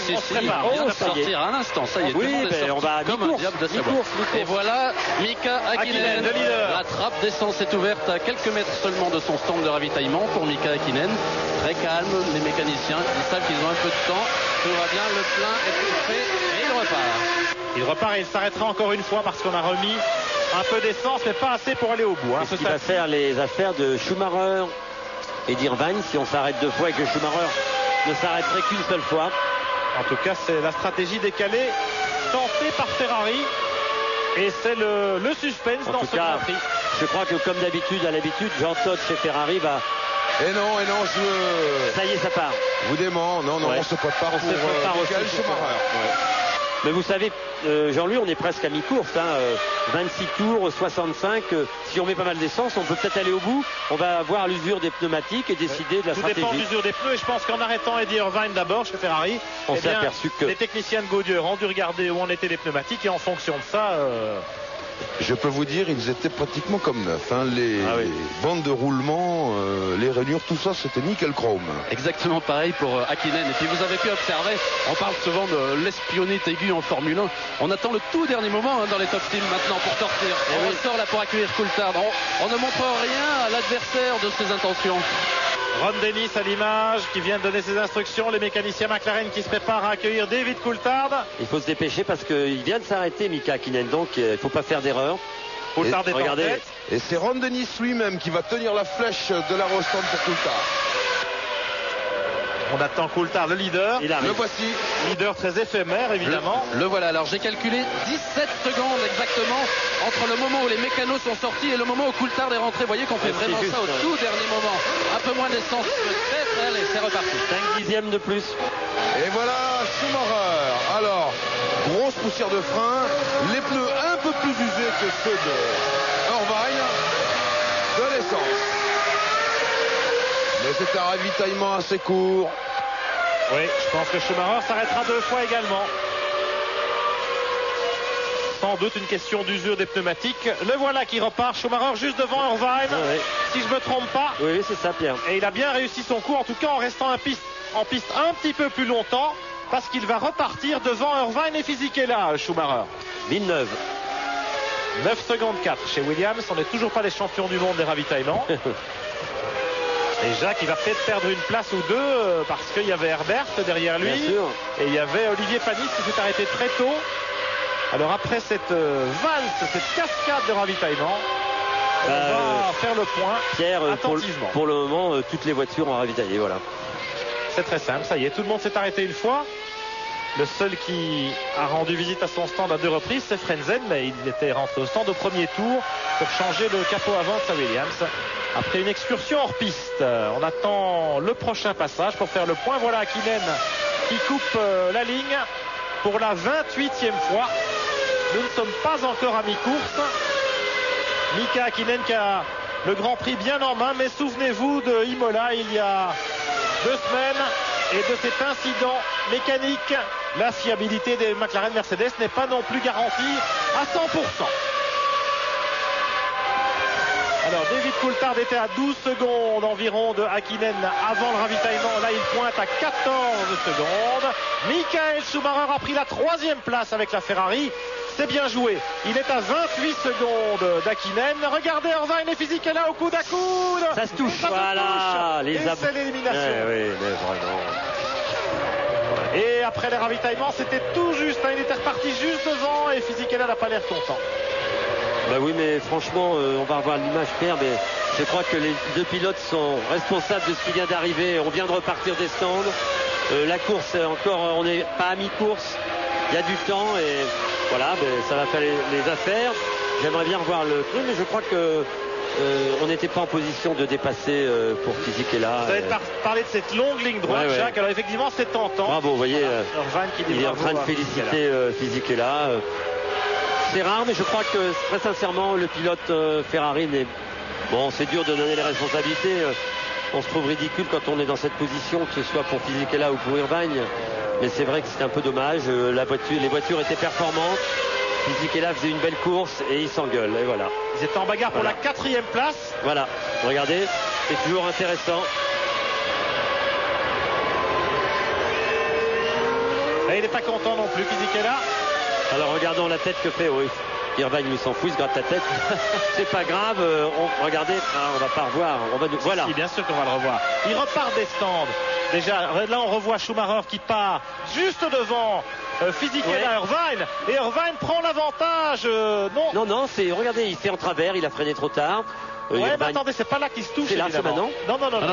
On vient de sortir à l'instant, ça y est. Oui, on va comme un diable de savoir. Et voilà, Mika Häkkinen. La trappe d'essence est ouverte à quelques mètres seulement de son stand de ravitaillement pour Mika Häkkinen. Très calme, les mécaniciens, ils savent qu'ils ont un peu de temps. Tout va bien, le plein est tout fait et il repart. Il repart et il s'arrêtera encore une fois parce qu'on a remis un peu d'essence, mais pas assez pour aller au bout. C'est ce qui va faire les affaires de Schumacher et d'Irvine si on s'arrête 2 fois et que Schumacher ne s'arrêterait qu'une seule fois. En tout cas, c'est la stratégie décalée tentée par Ferrari. Et c'est le suspense dans ce Grand Prix. Je crois que comme d'habitude, à l'habitude, Jean Todt chez Ferrari va... Et non, Ça y est, ça part. Je vous dément, non, Ouais. on se prépare pour Michael Schumacher. Mais vous savez, Jean-Louis, on est presque à mi-course. 26 tours, 65. Si on met pas mal d'essence, on peut peut-être aller au bout. On va avoir l'usure des pneumatiques et décider de la stratégie. Tout dépend de l'usure des pneus. Et je pense qu'en arrêtant Eddie Irvine d'abord chez Ferrari, on s'est aperçu que les techniciens de Goodyear ont dû regarder où en étaient les pneumatiques. Et en fonction de ça... Je peux vous dire, ils étaient pratiquement comme neufs. Les bandes de roulement, les rainures, tout ça, c'était nickel chrome. Exactement pareil pour Häkkinen. Et puis vous avez pu observer, on parle souvent de l'espionnette aiguë en Formule 1. On attend le tout dernier moment dans les top teams maintenant pour sortir. On ressort là pour accueillir Coulthard. On ne montre rien à l'adversaire de ses intentions. Ron Dennis à l'image qui vient de donner ses instructions. Les mécaniciens McLaren qui se préparent à accueillir David Coulthard. Il faut se dépêcher parce qu'il vient de s'arrêter, Mika Häkkinen, donc il ne faut pas faire d'erreur. Coulthard est en tête. Et c'est Ron Dennis lui-même qui va tenir la flèche de la Rostand pour Coulthard. On attend Coulthard, le leader. Le voici. Leader très éphémère, évidemment. Le voilà. Alors j'ai calculé 17 secondes exactement entre le moment où les mécanos sont sortis et le moment où Coulthard est rentré. Vous voyez qu'on fait vraiment ça au tout dernier moment. Un peu moins d'essence peut-être. Allez, c'est reparti. 5 dixièmes de plus. Et voilà Schumacher. Alors, grosse poussière de frein. Les pneus un peu plus usés que ceux de Irvine. De l'essence. Mais c'est un ravitaillement assez court. Oui, je pense que Schumacher s'arrêtera 2 fois également. Sans doute une question d'usure des pneumatiques. Le voilà qui repart. Schumacher juste devant Irvine. Si je ne me trompe pas. Oui, c'est ça, Pierre. Et il a bien réussi son coup, en tout cas en restant en piste un petit peu plus longtemps. Parce qu'il va repartir devant Irvine et Fisichella, Schumacher. Villeneuve. 9 secondes 4 chez Williams. On n'est toujours pas les champions du monde des ravitaillements. Et Jacques, il va peut-être perdre une place ou 2 parce qu'il y avait Herbert derrière lui. Bien sûr. Et il y avait Olivier Panis qui s'est arrêté très tôt. Alors après cette valse, cette cascade de ravitaillement, on va faire le point. Pierre, attentivement. Pour le moment, toutes les voitures ont ravitaillé, voilà. C'est très simple, ça y est, tout le monde s'est arrêté une fois. Le seul qui a rendu visite à son stand à 2 reprises, c'est Frenzen, mais il était rentré au stand au premier tour pour changer le capot avant de sa Williams. Après une excursion hors piste, on attend le prochain passage pour faire le point. Voilà Häkkinen qui coupe la ligne pour la 28e fois. Nous ne sommes pas encore à mi-course. Mika Häkkinen qui a le Grand Prix bien en main, mais souvenez-vous de Imola il y a 2 semaines et de cet incident mécanique. La fiabilité des McLaren Mercedes n'est pas non plus garantie à 100%. Alors David Coulthard était à 12 secondes environ de Häkkinen avant le ravitaillement. Là il pointe à 14 secondes. Michael Schumacher a pris la 3e place avec la Ferrari. C'est bien joué. Il est à 28 secondes d'Häkkinen. Regardez Irvine et Fisichella au coude à coude. Ça se touche. Voilà. Et c'est l'élimination. Oui, mais vraiment. Et après les ravitaillements, c'était tout juste. Il était reparti juste devant et Fisichella n'a pas l'air content. Bah oui, mais franchement, on va revoir l'image, Pierre, mais je crois que les 2 pilotes sont responsables de ce qui vient d'arriver. On vient de repartir des stands. La course, encore, on n'est pas à mi-course. Il y a du temps et voilà, ça va faire les affaires. J'aimerais bien revoir le truc, mais je crois que on n'était pas en position de dépasser pour Fisichella. Vous avez parlé de cette longue ligne droite, Ouais. Jacques. Alors effectivement, c'est tentant. Bravo, vous voyez, Irvine qui dit il est en bravo train de à féliciter Fisichella. C'est rare, mais je crois que très sincèrement, le pilote Ferrari n'est... Bon, c'est dur de donner les responsabilités. On se trouve ridicule quand on est dans cette position, que ce soit pour Fisichella ou pour Irvine. Mais c'est vrai que c'est un peu dommage. Les voitures étaient performantes. Fisichella faisait une belle course et il s'engueule. Et voilà. Ils étaient en bagarre pour la 4e place. Voilà. Regardez, c'est toujours intéressant. Et il n'est pas content non plus, Fisichella. Alors regardons la tête que fait, oui. Irvine lui s'en fout, il se gratte la tête. C'est pas grave, regardez, on va pas revoir. Voilà. Si, bien sûr qu'on va le revoir. Il repart des stands. Déjà, là on revoit Schumacher qui part juste devant Fisichella, Irvine. Et Irvine prend l'avantage. Non, regardez, il fait en travers, il a freiné trop tard. Mais attendez, c'est pas là qu'il se touche. C'est là, c'est maintenant.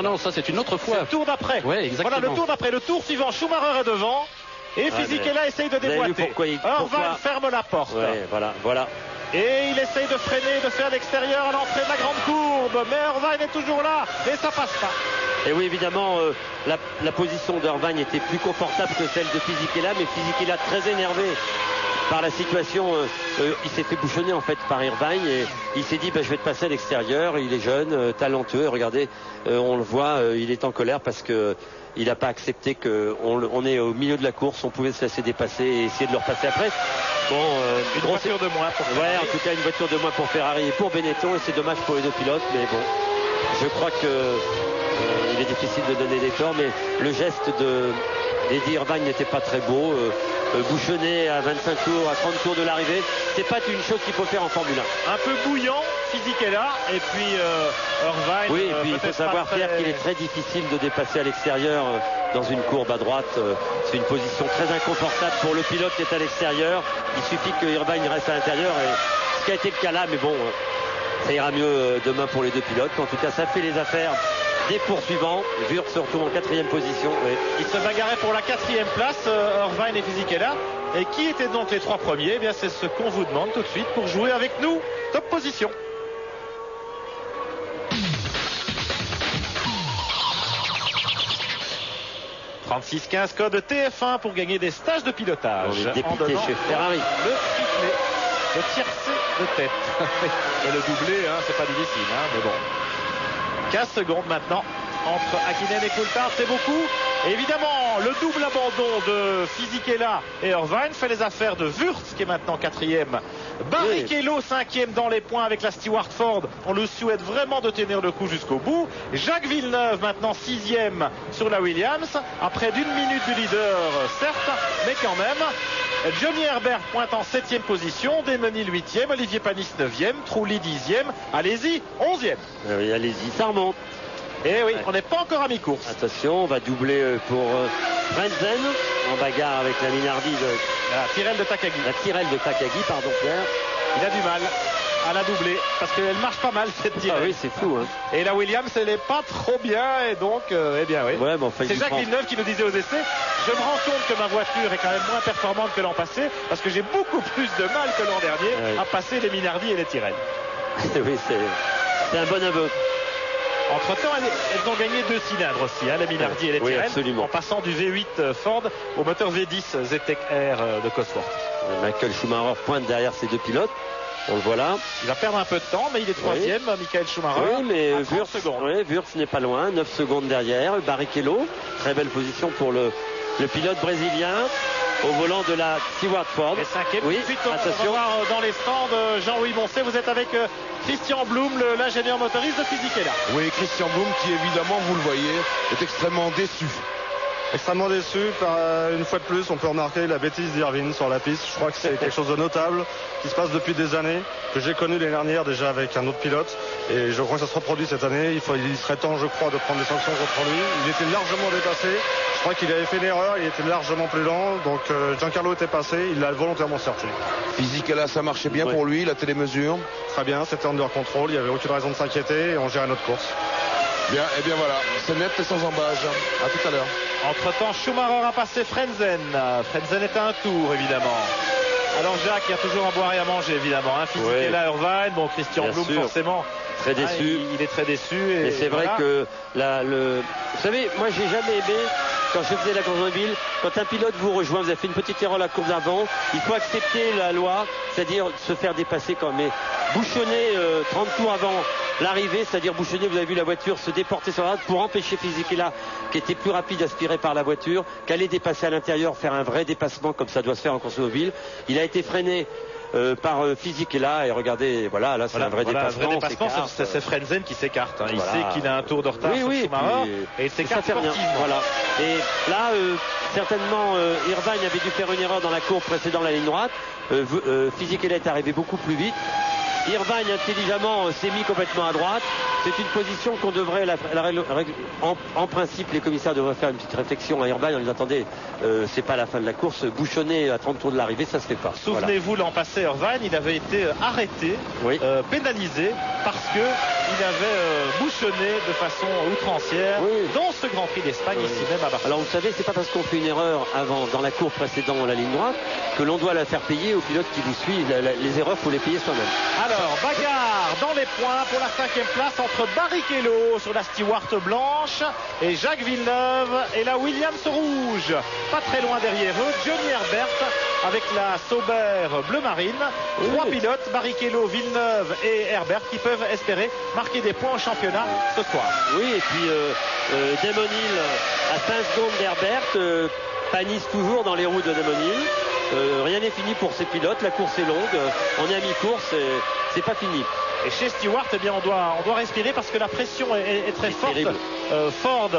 Non, ça c'est une autre fois. C'est le tour d'après. Ouais, exactement. Voilà le tour d'après. Le tour suivant, Schumacher est devant. Et Fisichella essaye de déboîter. Irvine ferme la porte. Ouais, voilà. Et il essaye de freiner, de faire l'extérieur à l'entrée de la grande courbe. Mais Irvine est toujours là. Et ça passe pas. Et oui, évidemment, la position d'Irvine était plus confortable que celle de Fisichella. Mais Fisichella très énervé par la situation, il s'est fait bouchonner en fait par Irvine et il s'est dit je vais te passer à l'extérieur. Il est jeune, talentueux, regardez, on le voit, il est en colère parce que il n'a pas accepté qu'on est au milieu de la course, on pouvait se laisser dépasser et essayer de le repasser après. Bon, une voiture de moins pour Ferrari. Ouais, en tout cas une voiture de moins pour Ferrari et pour Benetton, et c'est dommage pour les deux pilotes, mais bon, je crois que il est difficile de donner des torts, mais le geste d'Eddie Irvine n'était pas très beau. Bouchonner à 25 tours, à 30 tours de l'arrivée, c'est pas une chose qu'il faut faire en Formule 1. Un peu bouillant, Fisichella, et puis Irvine. Oui, et puis il faut savoir faire qu'il est très difficile de dépasser à l'extérieur dans une courbe à droite. C'est une position très inconfortable pour le pilote qui est à l'extérieur. Il suffit que Irvine reste à l'intérieur, et ce qui a été le cas là, mais bon, ça ira mieux demain pour les deux pilotes. En tout cas, ça fait les affaires des poursuivants. Wurz se retrouve en 4e position. Oui. Il se bagarrait pour la 4e place, Irvine et Fisichella. Et qui étaient donc les 3 premiers? Eh bien, c'est ce qu'on vous demande tout de suite pour jouer avec nous. Top position. « 36-15 code TF1 pour gagner des stages de pilotage. On est dépité chez Ferrari. Le triplé, le tiercé de tête. Et le doublé, c'est pas difficile, mais bon. 15 secondes maintenant entre Hakkinen et Coulthard, c'est beaucoup. Et évidemment, le double abandon de Fisichella et Irvine fait les affaires de Wurz qui est maintenant 4e. Barrichello 5e dans les points avec la Stewart Ford. On le souhaite vraiment de tenir le coup jusqu'au bout. Jacques Villeneuve maintenant 6e sur la Williams. Après d'une minute du leader, certes, mais quand même. Johnny Herbert pointe en 7e position. Desmenil 8e. Olivier Panis 9e. Trulli 10e. Allez-y, 11e. Oui, allez-y, ça remonte. Et oui, on n'est pas encore à mi-course. Attention, on va doubler pour Frentzen en bagarre avec la Minardi la Tyrrell de Takagi. La Tyrrell de Takagi, pardon Pierre. Il a du mal à la doubler parce qu'elle marche pas mal cette Tyrrell. Ah oui, c'est fou. Et la Williams, elle n'est pas trop bien et donc, eh bien oui. Ouais, bon, c'est Jacques Villeneuve qui nous disait aux essais, je me rends compte que ma voiture est quand même moins performante que l'an passé parce que j'ai beaucoup plus de mal que l'an dernier à passer les Minardi et les Tyrrell. Oui, c'est un bon aveu. Entre-temps, elles ont gagné 2 cylindres aussi, les Minardi et les Tyrrell, en passant du V8 Ford au moteur V10 Zetec R de Cosworth. Michael Schumacher pointe derrière ces deux pilotes. On le voit là. Il va perdre un peu de temps, mais il est 3e, Michael Schumacher. Oui, mais Wurz n'est pas loin, 9 secondes derrière. Barrichello, très belle position pour le pilote brésilien au volant de la Stewart Ford. Et 5e, oui, tout de suite, on va voir dans les stands Jean-Louis Moncet. Vous êtes avec Christian Blum, l'ingénieur motoriste de Fisichella. Oui, Christian Blum qui évidemment, vous le voyez, est extrêmement déçu. Extrêmement déçu, une fois de plus on peut remarquer la bêtise d'Irvine sur la piste. Je crois que c'est quelque chose de notable qui se passe depuis des années, que j'ai connu l'année dernière déjà avec un autre pilote, et je crois que ça se reproduit cette année. Il serait temps, je crois, de prendre des sanctions contre lui. Il était largement dépassé, je crois qu'il avait fait l'erreur, il était largement plus lent, donc Giancarlo était passé, il l'a volontairement sorti. Physiquement, ça marchait bien pour lui, la télémesure. Très bien, c'était under control, il n'y avait aucune raison de s'inquiéter et on gérait notre course. Bien, et bien voilà, c'est net et sans embâche. À tout à l'heure. Entre-temps, Schumacher a passé Frentzen. Frentzen est à un tour, évidemment. Alors Jacques, il y a toujours à boire et à manger évidemment. Hein. Fisichella, Irvine, bon Christian Bien Blum sûr. forcément. Très déçu. Il est très déçu. Et c'est vrai voilà. que vous savez, moi j'ai jamais aimé, quand je faisais la course automobile, quand un pilote vous rejoint, vous avez fait une petite erreur à la course d'avant, il faut accepter la loi, c'est-à-dire se faire dépasser quand même. Mais bouchonner 30 tours avant l'arrivée, c'est-à-dire bouchonner, vous avez vu la voiture se déporter sur la route pour empêcher Fisichella, qui était plus rapide aspiré par la voiture, qu'aller dépasser à l'intérieur, faire un vrai dépassement comme ça doit se faire en course automobile. Il a été freiné par Fisichella et regardez, voilà, là c'est un vrai dépassement. C'est Frentzen qui s'écarte. Hein. Il Voilà. sait qu'il a un tour de retard sur Schumacher et il s'écarte sportivement. Voilà. Et là, certainement, Irvine avait dû faire une erreur dans la courbe précédant la ligne droite. Fisichella est arrivé beaucoup plus vite. Irvine intelligemment s'est mis complètement à droite. C'est une position qu'on devrait, en principe, les commissaires devraient faire une petite réflexion à Irvine en lui disant attendez, c'est pas la fin de la course, bouchonner à 30 tours de l'arrivée, ça se fait pas. Souvenez-vous, l'an passé, Irvine, il avait été arrêté, pénalisé parce que il avait bouchonné de façon outrancière dans ce Grand Prix d'Espagne ici même à Barcelone. Alors vous savez, c'est pas parce qu'on fait une erreur avant dans la courbe précédant la ligne droite que l'on doit la faire payer au pilote qui vous suit. Les erreurs, faut les payer soi-même. Alors, bagarre dans les points pour la 5e place entre Barrichello sur la Stewart blanche et Jacques Villeneuve et la Williams rouge. Pas très loin derrière eux, Johnny Herbert avec la Sauber bleu marine. 3 pilotes, Barrichello, Villeneuve et Herbert, qui peuvent espérer marquer des points au championnat ce soir. Oui, et puis Damon Hill à 5 secondes d'Herbert, panisse toujours dans les roues de Damon Hill. Rien n'est fini pour ces pilotes, la course est longue, on est à mi-course, c'est pas fini. Et chez Stewart, eh bien, on doit respirer parce que la pression est très forte. Ford,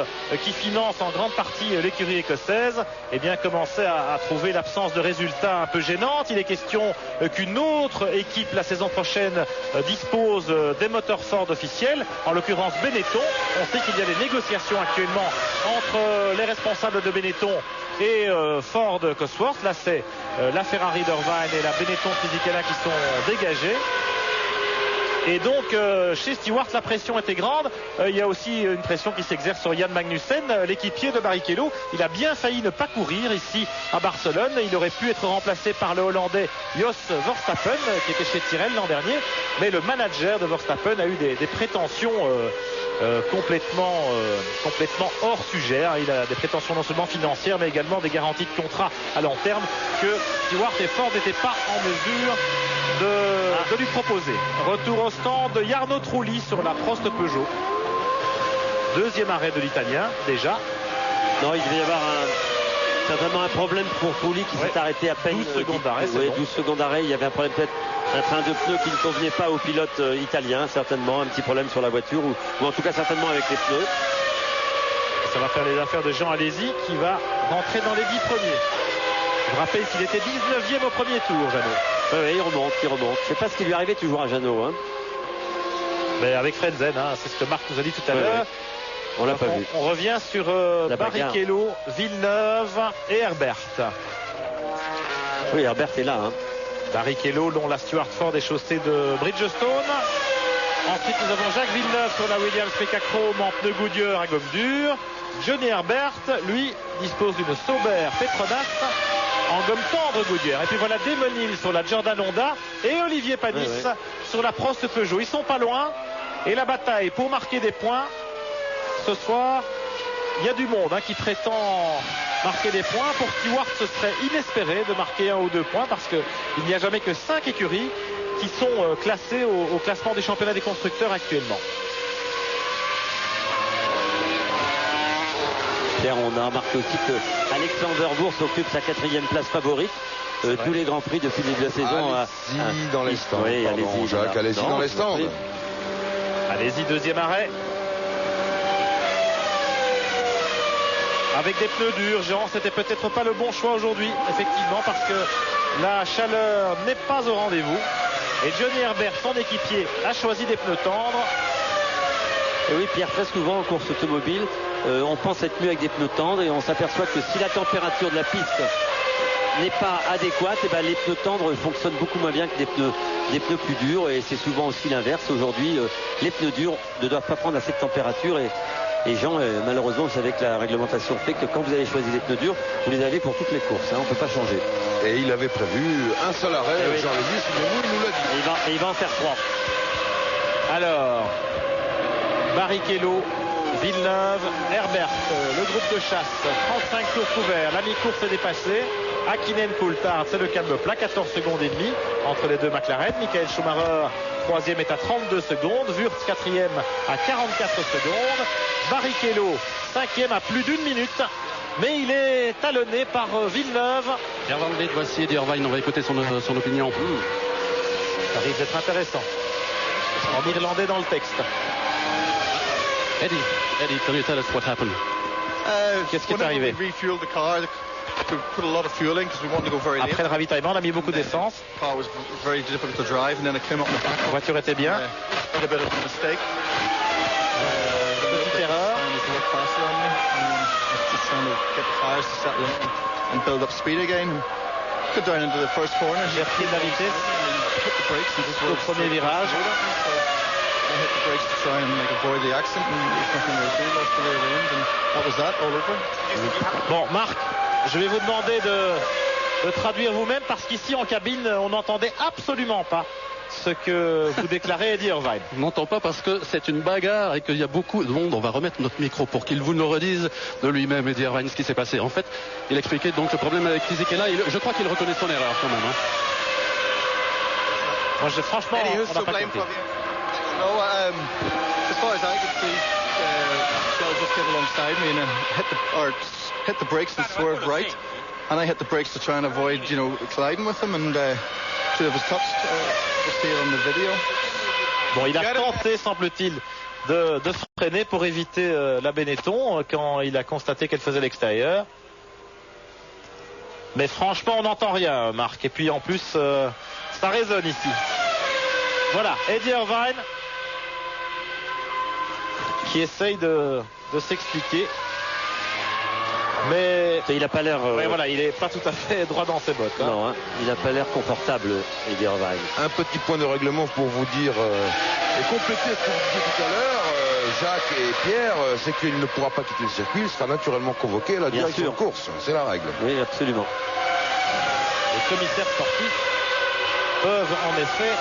qui finance en grande partie l'écurie écossaise, eh bien, commençait à trouver l'absence de résultats un peu gênante. Il est question qu'une autre équipe la saison prochaine dispose des moteurs Ford officiels, en l'occurrence Benetton. On sait qu'il y a des négociations actuellement entre les responsables de Benetton et Ford Cosworth. Là, c'est la Ferrari d'Irvine et la Benetton Fisichella qui sont dégagées. Et donc chez Stewart la pression était grande. Il y a aussi une pression qui s'exerce sur Jan Magnussen, l'équipier de Barrichello. Il a bien failli ne pas courir ici à Barcelone. Il aurait pu être remplacé par le Hollandais Jos Verstappen qui était chez Tyrrell l'an dernier. Mais le manager de Verstappen a eu des prétentions complètement hors sujet. Il a des prétentions non seulement financières mais également des garanties de contrat à long terme que Stewart et Ford n'étaient pas en mesure de lui proposer. Retour au stand de Jarno Trulli sur la Prost Peugeot. Deuxième arrêt de l'Italien déjà. Non, il devait y avoir certainement un problème pour Trulli qui s'est arrêté à peine 12 secondes d'arrêt. 12 secondes d'arrêt. Il y avait un problème, peut-être un train de pneus qui ne convenait pas au pilote italien, certainement un petit problème sur la voiture ou en tout cas certainement avec les pneus. Ça va faire les affaires de Jean Alesi qui va rentrer dans les 10 premiers. Je vous rappelle qu'il était 19e au premier tour, Jeannot. Oui, il remonte. Je ne sais pas ce qui lui arrivait toujours à Jeannot. Hein. Mais avec Frentzen, c'est ce que Marc nous a dit tout à l'heure. On l'a pas vu. On revient sur Barrichello, Villeneuve et Herbert. Oui, Herbert est là. Hein. Barrichello, dont la Stewart Ford est chaussée de Bridgestone. Ensuite, nous avons Jacques Villeneuve sur la Williams PK Chrome en pneu Goodyear à gomme dure. Johnny Herbert, lui, dispose d'une Sauber Petronas en gomme tendre Goodyear. Et puis voilà Damon Hill sur la Jordan Honda et Olivier Panis sur la Prost Peugeot. Ils sont pas loin. Et la bataille pour marquer des points ce soir, il y a du monde qui prétend marquer des points. Pour Stewart, ce serait inespéré de marquer 1 ou 2 points parce qu'il n'y a jamais que 5 écuries qui sont classées au classement des championnats des constructeurs actuellement. On a remarqué aussi que Alexander Bourse occupe sa 4e place favorite. Tous les grands prix depuis le début de la saison. Allez-y dans les stands. Oui, allez-y, Jacques, allez-y dans les stands. Allez-y, deuxième arrêt. Avec des pneus durs, Jean, c'était peut-être pas le bon choix aujourd'hui, effectivement, parce que la chaleur n'est pas au rendez-vous. Et Johnny Herbert, son équipier, a choisi des pneus tendres. Et oui, Pierre, très souvent en course automobile, on pense être mieux avec des pneus tendres et on s'aperçoit que si la température de la piste n'est pas adéquate, et ben les pneus tendres fonctionnent beaucoup moins bien que des pneus plus durs, et c'est souvent aussi l'inverse. Aujourd'hui, les pneus durs ne doivent pas prendre à cette température et Et Jean, malheureusement, vous savez que la réglementation fait que quand vous avez choisi les pneus durs, vous les avez pour toutes les courses. On ne peut pas changer. Et il avait prévu un seul arrêt, oui. Jean-Lévis, mais il nous l'a dit. Et il va en faire 3. Alors, Barrichello, Villeneuve, Herbert, le groupe de chasse, 35 tours couverts, la mi-course est dépassée. Hakkinen, Coulthard, c'est le calme plat, 14 secondes et demie entre les deux McLaren. Michael Schumacher, troisième, est à 32 secondes. Wurz, quatrième, à 44 secondes. Barrichello, cinquième, à plus d'une minute. Mais il est talonné par Villeneuve. Van Vliet, voici Eddie Irvine, on va écouter son opinion. Ça risque d'être intéressant. En irlandais dans le texte. Eddie, can you tell us what happened? Qu'est-ce qui est arrivé? Après le ravitaillement, on a mis beaucoup d'essence. La voiture était bien. Petite erreur. J'ai repris de la vitesse au premier virage. Bon, Marc, je vais vous demander de traduire vous-même parce qu'ici en cabine, on n'entendait absolument pas ce que vous déclarez, Eddie Irvine. On n'entend pas parce que c'est une bagarre et qu'il y a beaucoup de monde. On va remettre notre micro pour qu'il vous le redise de lui-même, Eddie Irvine, ce qui s'est passé. En fait, il expliquait donc le problème avec Fisichella. Je crois qu'il reconnaît son erreur quand même. Moi, franchement, on n'a pas compris. No, as far as I could see, Shell just came alongside me and hit the brakes and swerved right, and I hit the brakes to try and avoid, colliding with him, and should have was touched. Just see it on the video. Bon, il a tenté, semble-t-il, de se freiner pour éviter la Benetton quand il a constaté qu'elle faisait l'extérieur. Mais franchement, on n'entend rien, Marc. Et puis en plus, ça résonne ici. Voilà, Eddie Irvine qui essaye de s'expliquer, mais il n'a pas l'air. Voilà, il n'est pas tout à fait droit dans ses bottes. Non, il n'a pas l'air confortable, Eddie Irvine. Un petit point de règlement pour vous dire et compléter ce que vous disiez tout à l'heure, Jacques et Pierre, c'est qu'il ne pourra pas quitter le circuit, il sera naturellement convoqué à la direction de course. C'est la règle. Oui, absolument. Les commissaires sportifs peuvent en effet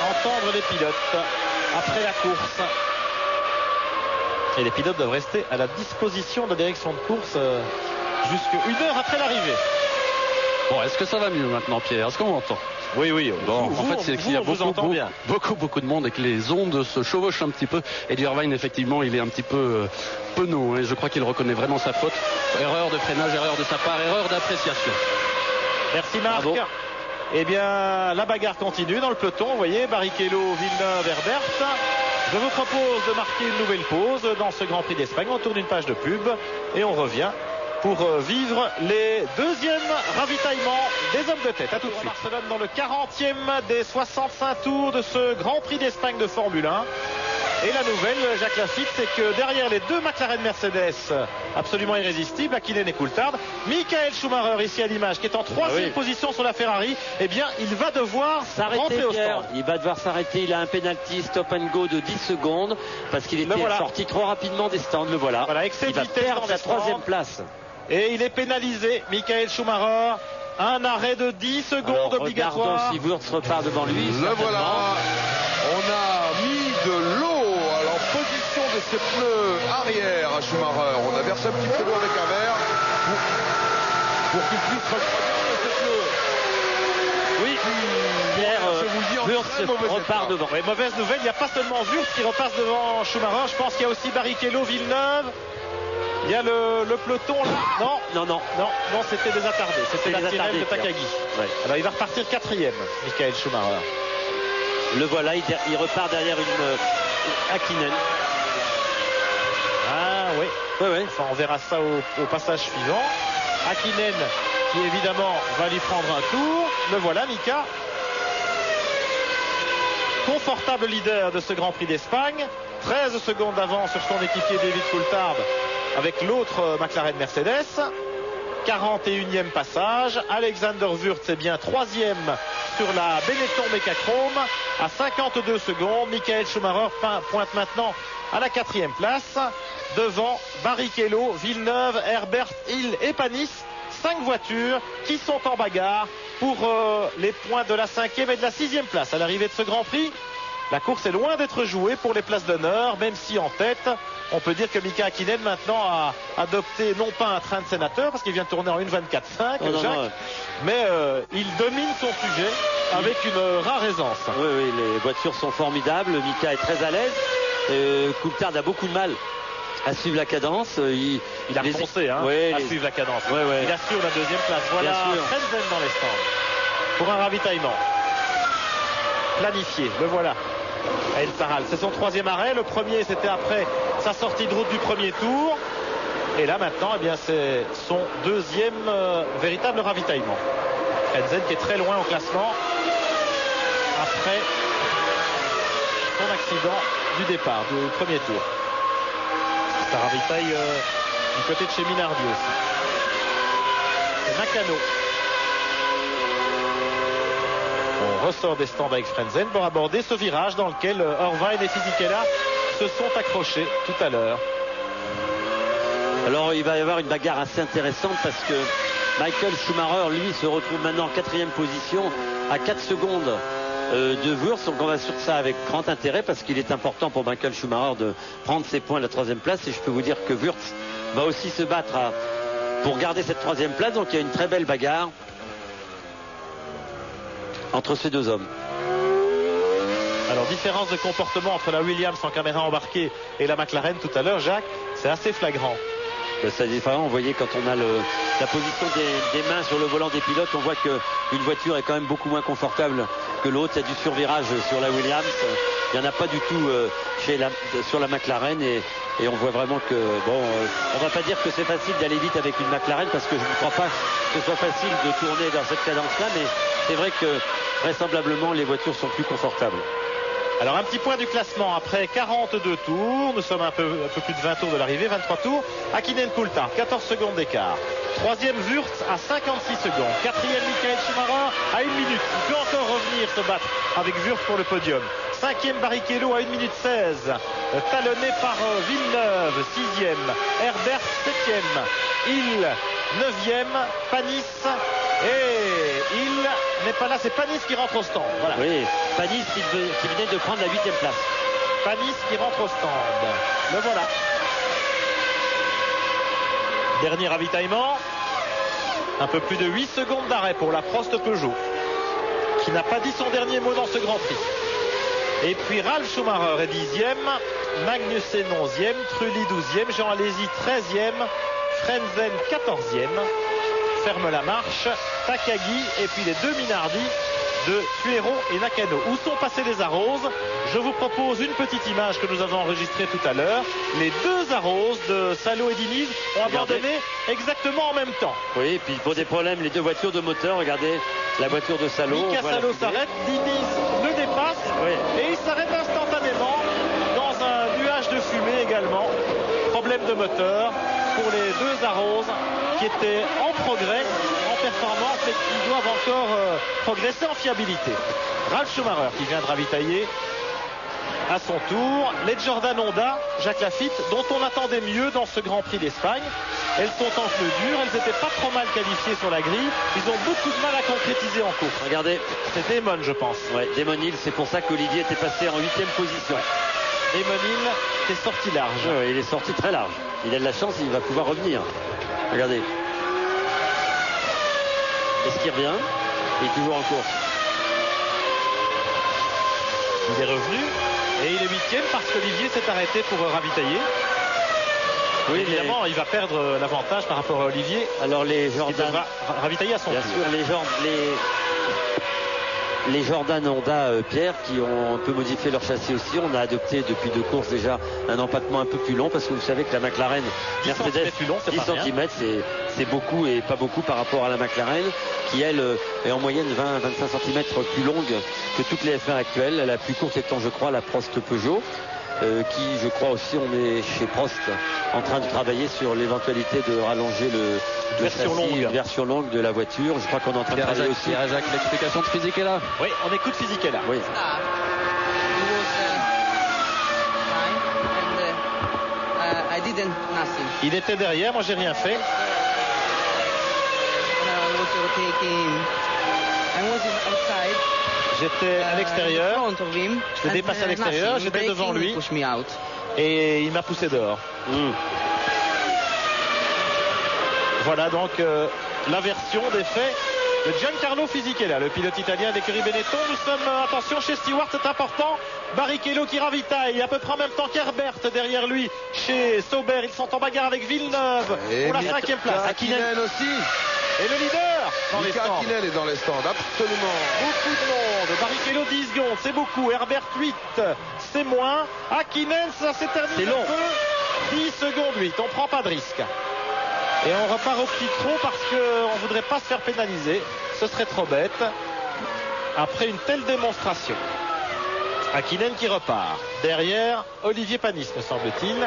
entendre les pilotes après la course. Et les pilotes doivent rester à la disposition de la direction de course jusqu'à 1 heure après l'arrivée. Bon, est-ce que ça va mieux maintenant, Pierre? Est-ce qu'on m'entend? Oui. Bon, en fait, c'est qu'il y a beaucoup de monde et que les ondes se chevauchent un petit peu. Eddie Irvine, effectivement, il est un petit peu penaud. Et je crois qu'il reconnaît vraiment sa faute. Erreur de freinage, erreur de sa part, erreur d'appréciation. Merci Marc. Bravo. Eh bien, la bagarre continue dans le peloton. Vous voyez, Barrichello, Villeneuve, Herbert. Je vous propose de marquer une nouvelle pause dans ce Grand Prix d'Espagne. On tourne une page de pub et on revient pour vivre les deuxièmes ravitaillements des hommes de tête. À tout de suite. Barcelone dans le 40e des 65 tours de ce Grand Prix d'Espagne de Formule 1. Et la nouvelle, Jacques Lafitte, c'est que derrière les deux McLaren Mercedes absolument irrésistibles, Hakkinen et Coulthard, Michael Schumacher, ici à l'image, qui est en troisième position sur la Ferrari, eh bien, il va devoir s'arrêter au stand. Il va devoir s'arrêter. Il a un penalty stop and go de 10 secondes parce qu'il était sorti trop rapidement des stands. Le voilà. Excès il va perdre sa troisième place. Et il est pénalisé, Michael Schumacher. Un arrêt de 10 secondes obligatoire. Regardons si Wurz repart devant lui. Le voilà. On a mis de l'eau en position de ses pneus arrière à Schumacher. On a versé un petit peu d'eau avec un verre pour qu'il puisse refroidir ses pneus. Oui, Pierre, je vous le dis en très mauvaise repart devant. Oui, mauvaise nouvelle, il n'y a pas seulement Wurz qui repasse devant Schumacher. Je pense qu'il y a aussi Barrichello, Villeneuve. Il y a le peloton là. Non, c'était des attardés. C'était la sirène de Takagi. Ouais. Alors il va repartir 4e, Michael Schumacher. Le voilà, il repart derrière une Hakkinen. Ah oui. Enfin, on verra ça au passage suivant. Hakkinen qui évidemment va lui prendre un tour. Le voilà, Mika. Confortable leader de ce Grand Prix d'Espagne. 13 secondes d'avance sur son équipier David Coulthard avec l'autre McLaren Mercedes. 41e passage. Alexander Wurz est bien 3e sur la Benetton Mecachrome à 52 secondes. Michael Schumacher pointe maintenant à la 4e place devant Barrichello, Villeneuve, Herbert, Hill et Panis. 5 voitures qui sont en bagarre pour les points de la 5e et de la 6e place à l'arrivée de ce Grand Prix. La course est loin d'être jouée pour les places d'honneur, même si en tête, on peut dire que Mika Häkkinen maintenant a adopté non pas un train de sénateur, parce qu'il vient de tourner en 1.24.5, Jacques, mais il domine son sujet avec une rare aisance. Oui, oui, les voitures sont formidables, Mika est très à l'aise, Coulthard a beaucoup de mal à suivre la cadence. Il a foncé à suivre la cadence. Il assure la 2e place. Voilà Frentzen dans les stands pour un ravitaillement planifié. Le voilà. El Saral, c'est son 3e arrêt. Le premier, c'était après sa sortie de route du premier tour. Et là, maintenant, eh bien, c'est son 2e véritable ravitaillement. Frentzen qui est très loin au classement après son accident du départ, du premier tour. Ça ravitaille du côté de chez Minardi aussi. C'est Nakano. On ressort des stands avec Frentzen pour aborder ce virage dans lequel Irvine et Fisichella se sont accrochés tout à l'heure. Alors il va y avoir une bagarre assez intéressante parce que Michael Schumacher, lui, se retrouve maintenant en 4e position à 4 secondes de Wurz. Donc on va sur ça avec grand intérêt parce qu'il est important pour Michael Schumacher de prendre ses points à la 3e place. Et je peux vous dire que Wurz va aussi se battre pour garder cette 3e place. Donc il y a une très belle bagarre entre ces deux hommes. Alors différence de comportement entre la Williams en caméra embarquée et la McLaren tout à l'heure, Jacques, c'est assez flagrant. C'est différent, vous voyez quand on a la position des mains sur le volant des pilotes, on voit qu'une voiture est quand même beaucoup moins confortable que l'autre. Il y a du survirage sur la Williams, il n'y en a pas du tout sur la McLaren et on voit vraiment que on va pas dire que c'est facile d'aller vite avec une McLaren parce que je ne crois pas que ce soit facile de tourner dans cette cadence-là, mais c'est vrai que vraisemblablement les voitures sont plus confortables. Alors un petit point du classement après 42 tours, nous sommes un peu plus de 20 tours de l'arrivée, 23 tours. Häkkinen Coulthard, 14 secondes d'écart. 3e Wurz à 56 secondes. 4e Michael Schumacher à 1 minute. Il peut encore revenir se battre avec Wurz pour le podium. 5e Barrichello à 1 minute 16. Talonné par Villeneuve. 6e Herbert. 7e Hill. 9e Panis. Et Hill n'est pas là, c'est Panis qui rentre au stand. Voilà. Oui, Panis qui venait de prendre la 8e place. Panis qui rentre au stand. Le voilà. Dernier ravitaillement. Un peu plus de 8 secondes d'arrêt pour la Prost Peugeot, qui n'a pas dit son dernier mot dans ce Grand Prix. Et puis Ralf Schumacher est 10e, Magnussen 11e, Trulli 12e, Jean Alesi 13e, Frentzen 14e. Ferme la marche, Takagi et puis les 2 Minardi de Tuero et Nakano. Où sont passés les Arrows? Je vous propose une petite image que nous avons enregistrée tout à l'heure. Les 2 Arrows de Salo et Diniz ont abandonné exactement en même temps. Oui, et puis pour des problèmes, les 2 voitures de moteur, regardez la voiture de Salo. Mika Salo s'arrête, Diniz le dépasse et il s'arrête instantanément dans un nuage de fumée également. Problème de moteur pour les 2 Arrows qui étaient en progrès, en performance, mais qui doivent encore progresser en fiabilité. Ralf Schumacher qui vient de ravitailler à son tour. Les Jordan Honda, Jacques Lafitte, dont on attendait mieux dans ce Grand Prix d'Espagne. Elles sont en pneus durs, elles n'étaient pas trop mal qualifiées sur la grille. Ils ont beaucoup de mal à concrétiser en course. Regardez, c'est Damon, je pense. Ouais, Damon Hill, c'est pour ça qu'Olivier était passé en 8e position. Damon Hill est sorti large. Il est sorti très large. Il a de la chance, il va pouvoir revenir. Regardez. Est-ce qu'il revient? Il est toujours en course. Il est revenu et il est 8e parce qu'Olivier s'est arrêté pour ravitailler. Oui, évidemment, il va perdre l'avantage par rapport à Olivier. Alors les Jordan, il devra ravitailler à son tour. Bien sûr, les Jordan Honda, Pierre, qui ont un peu modifié leur châssis aussi. On a adopté depuis 2 courses déjà un empattement un peu plus long parce que vous savez que la McLaren 10 Mercedes, plus long, 10 cm, c'est beaucoup et pas beaucoup par rapport à la McLaren qui elle est en moyenne 20-25 cm plus longue que toutes les F1 actuelles. La plus courte étant, je crois, la Prost Peugeot. qui, je crois aussi, on est chez Prost en train de travailler sur l'éventualité de rallonger le version longue de la voiture. Je crois qu'on est en train de travailler aussi. Jacques, l'explication de Fisichella. Oui, on écoute Fisichella. Oui. Il était derrière, moi j'ai rien fait. J'étais à l'extérieur, je l'ai dépassé à l'extérieur, j'étais devant lui et il m'a poussé dehors. Voilà donc la version des faits de Giancarlo Fisichella, le pilote italien d'écurie Benetton. Nous sommes, attention, chez Stewart, c'est important. Barrichello qui ravitaille à peu près en même temps qu'Herbert derrière lui. Chez Sauber, ils sont en bagarre avec Villeneuve pour la 5e place. Hakkinen aussi. Et le leader dans les Mika stands. Hakkinen est dans les stands, absolument. Beaucoup de monde. Barrichello 10 secondes, c'est beaucoup. Herbert 8, c'est moins. Hakkinen, ça s'est terminé un peu. 10 secondes 8, on prend pas de risque. Et on repart au petit trot parce qu'on ne voudrait pas se faire pénaliser. Ce serait trop bête. Après une telle démonstration. Hakkinen qui repart. Derrière, Olivier Panis, me semble-t-il,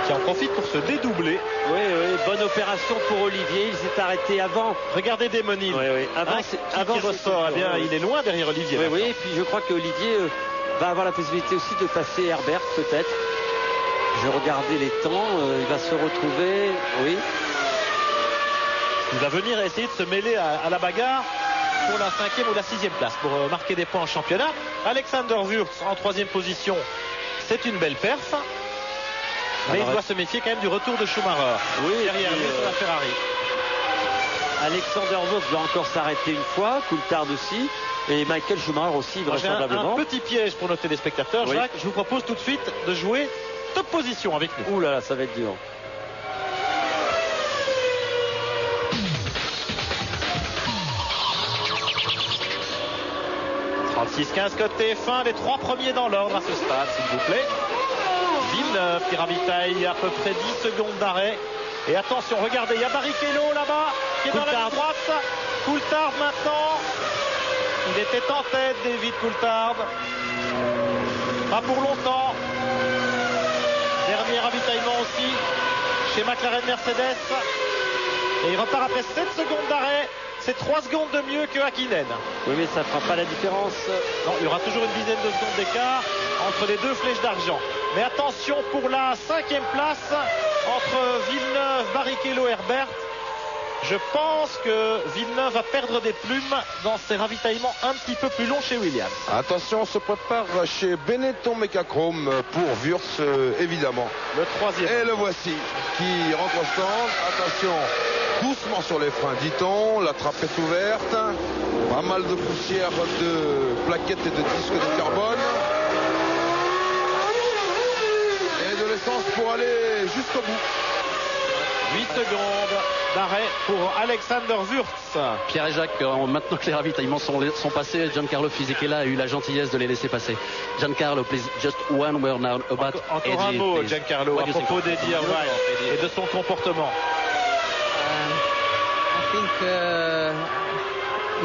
qui en profite pour se dédoubler. Oui, bonne opération pour Olivier. Il s'est arrêté avant. Regardez Demonil. Avant qui ressort. Eh bien, il est loin derrière Olivier. Oui, et puis je crois qu'Olivier va avoir la possibilité aussi de passer Herbert, peut-être. Je regardais les temps, il va se retrouver, oui. Il va venir essayer de se mêler à la bagarre pour la 5e ou la 6e place, pour marquer des points en championnat. Alexander Wurz en 3e position, c'est une belle perf. Mais il doit se méfier quand même du retour de Schumacher. Oui, derrière lui sur la Ferrari. Alexander Wurz doit encore s'arrêter une fois, Coulthard aussi. Et Michael Schumacher aussi, vraisemblablement. Un petit piège pour nos téléspectateurs, oui. Jacques. Je vous propose tout de suite de jouer top position avec nous. Ouh là là, ça va être dur. « 36-15 côté F1, les 3 premiers dans l'ordre à ce stade, s'il vous plaît. Villeneuve qui ravitaille à peu près 10 secondes d'arrêt. Et attention, regardez, il y a Barrichello là-bas qui est dans la droite. Coulthard maintenant. Il était en tête, David Coulthard. Pas pour longtemps. Dernier ravitaillement aussi chez McLaren Mercedes. Et il repart après 7 secondes d'arrêt. C'est 3 secondes de mieux que Hakkinen. Oui, mais ça ne fera pas la différence. Non, il y aura toujours une dizaine de secondes d'écart entre les deux flèches d'argent. Mais attention pour la 5e place entre Villeneuve, Barrichello et Herbert. Je pense que Villeneuve va perdre des plumes dans ses ravitaillements un petit peu plus longs chez Williams. Attention, on se prépare chez Benetton Mecachrome pour Wurz, évidemment. Le 3e. Et le voici qui rentre au stand. Attention, doucement sur les freins, dit-on. La trappe est ouverte. Pas mal de poussière de plaquettes et de disques de carbone. Et de l'essence pour aller jusqu'au bout. 8 secondes d'arrêt pour Alexander Wurz. Pierre et Jacques, maintenant que les ravitaillements sont passés, Giancarlo Fisichella a eu la gentillesse de les laisser passer. Giancarlo, please, just one word now about encore un mot, Giancarlo, à propos d'Eddie Irvine et de son comportement. I think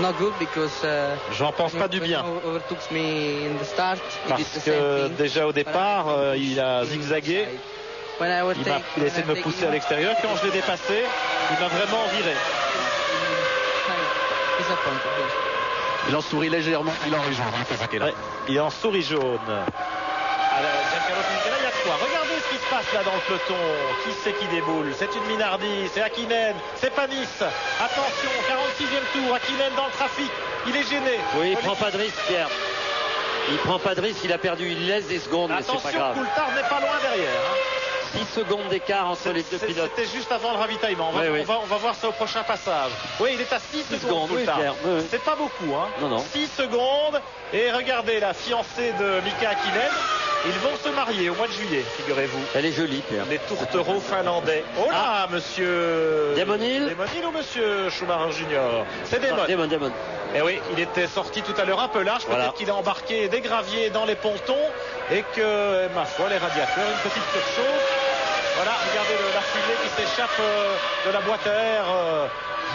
not good because j'en pense pas du bien. Overtook me in the start. Parce que déjà au départ, il a zigzagué. Il a essayé de me pousser à l'extérieur. Quand je l'ai dépassé, il m'a vraiment viré. Il en sourit légèrement. Il en sourit jaune. Ouais, il en sourit jaune. Giancarlo Fisichella, il y a quoi? Regardez ce qui se passe là dans le peloton. Qui c'est qui déboule? C'est une Minardi, c'est Hakkinen, c'est Panis. Attention, 46e tour, Hakkinen dans le trafic. Il est gêné. Oui, il prend pas de risque, Pierre. Il prend pas de risque, il a perdu, il laisse des secondes, mais c'est pas grave. Attention, Coulthard n'est pas loin derrière. 6 secondes d'écart entre les deux pilotes. C'était juste avant le ravitaillement. On va voir ça au prochain passage. Oui, il est à 6 secondes. Oui, c'est pas beaucoup. Hein. Non. 6 secondes. Et regardez la fiancée de Mika Hakkinen. Ils vont se marier au mois de juillet, figurez-vous. Elle est jolie, Pierre. Les tourtereaux finlandais. Oh là, monsieur Demonil. Demonil ou monsieur Schumacher Junior? C'est Demon. Demon. Et oui, il était sorti tout à l'heure un peu large. Peut-être qu'il a embarqué des graviers dans les pontons et que, ma foi, les radiateurs, une petite surchauffe. Voilà, regardez la fumée qui s'échappe de la boîte à air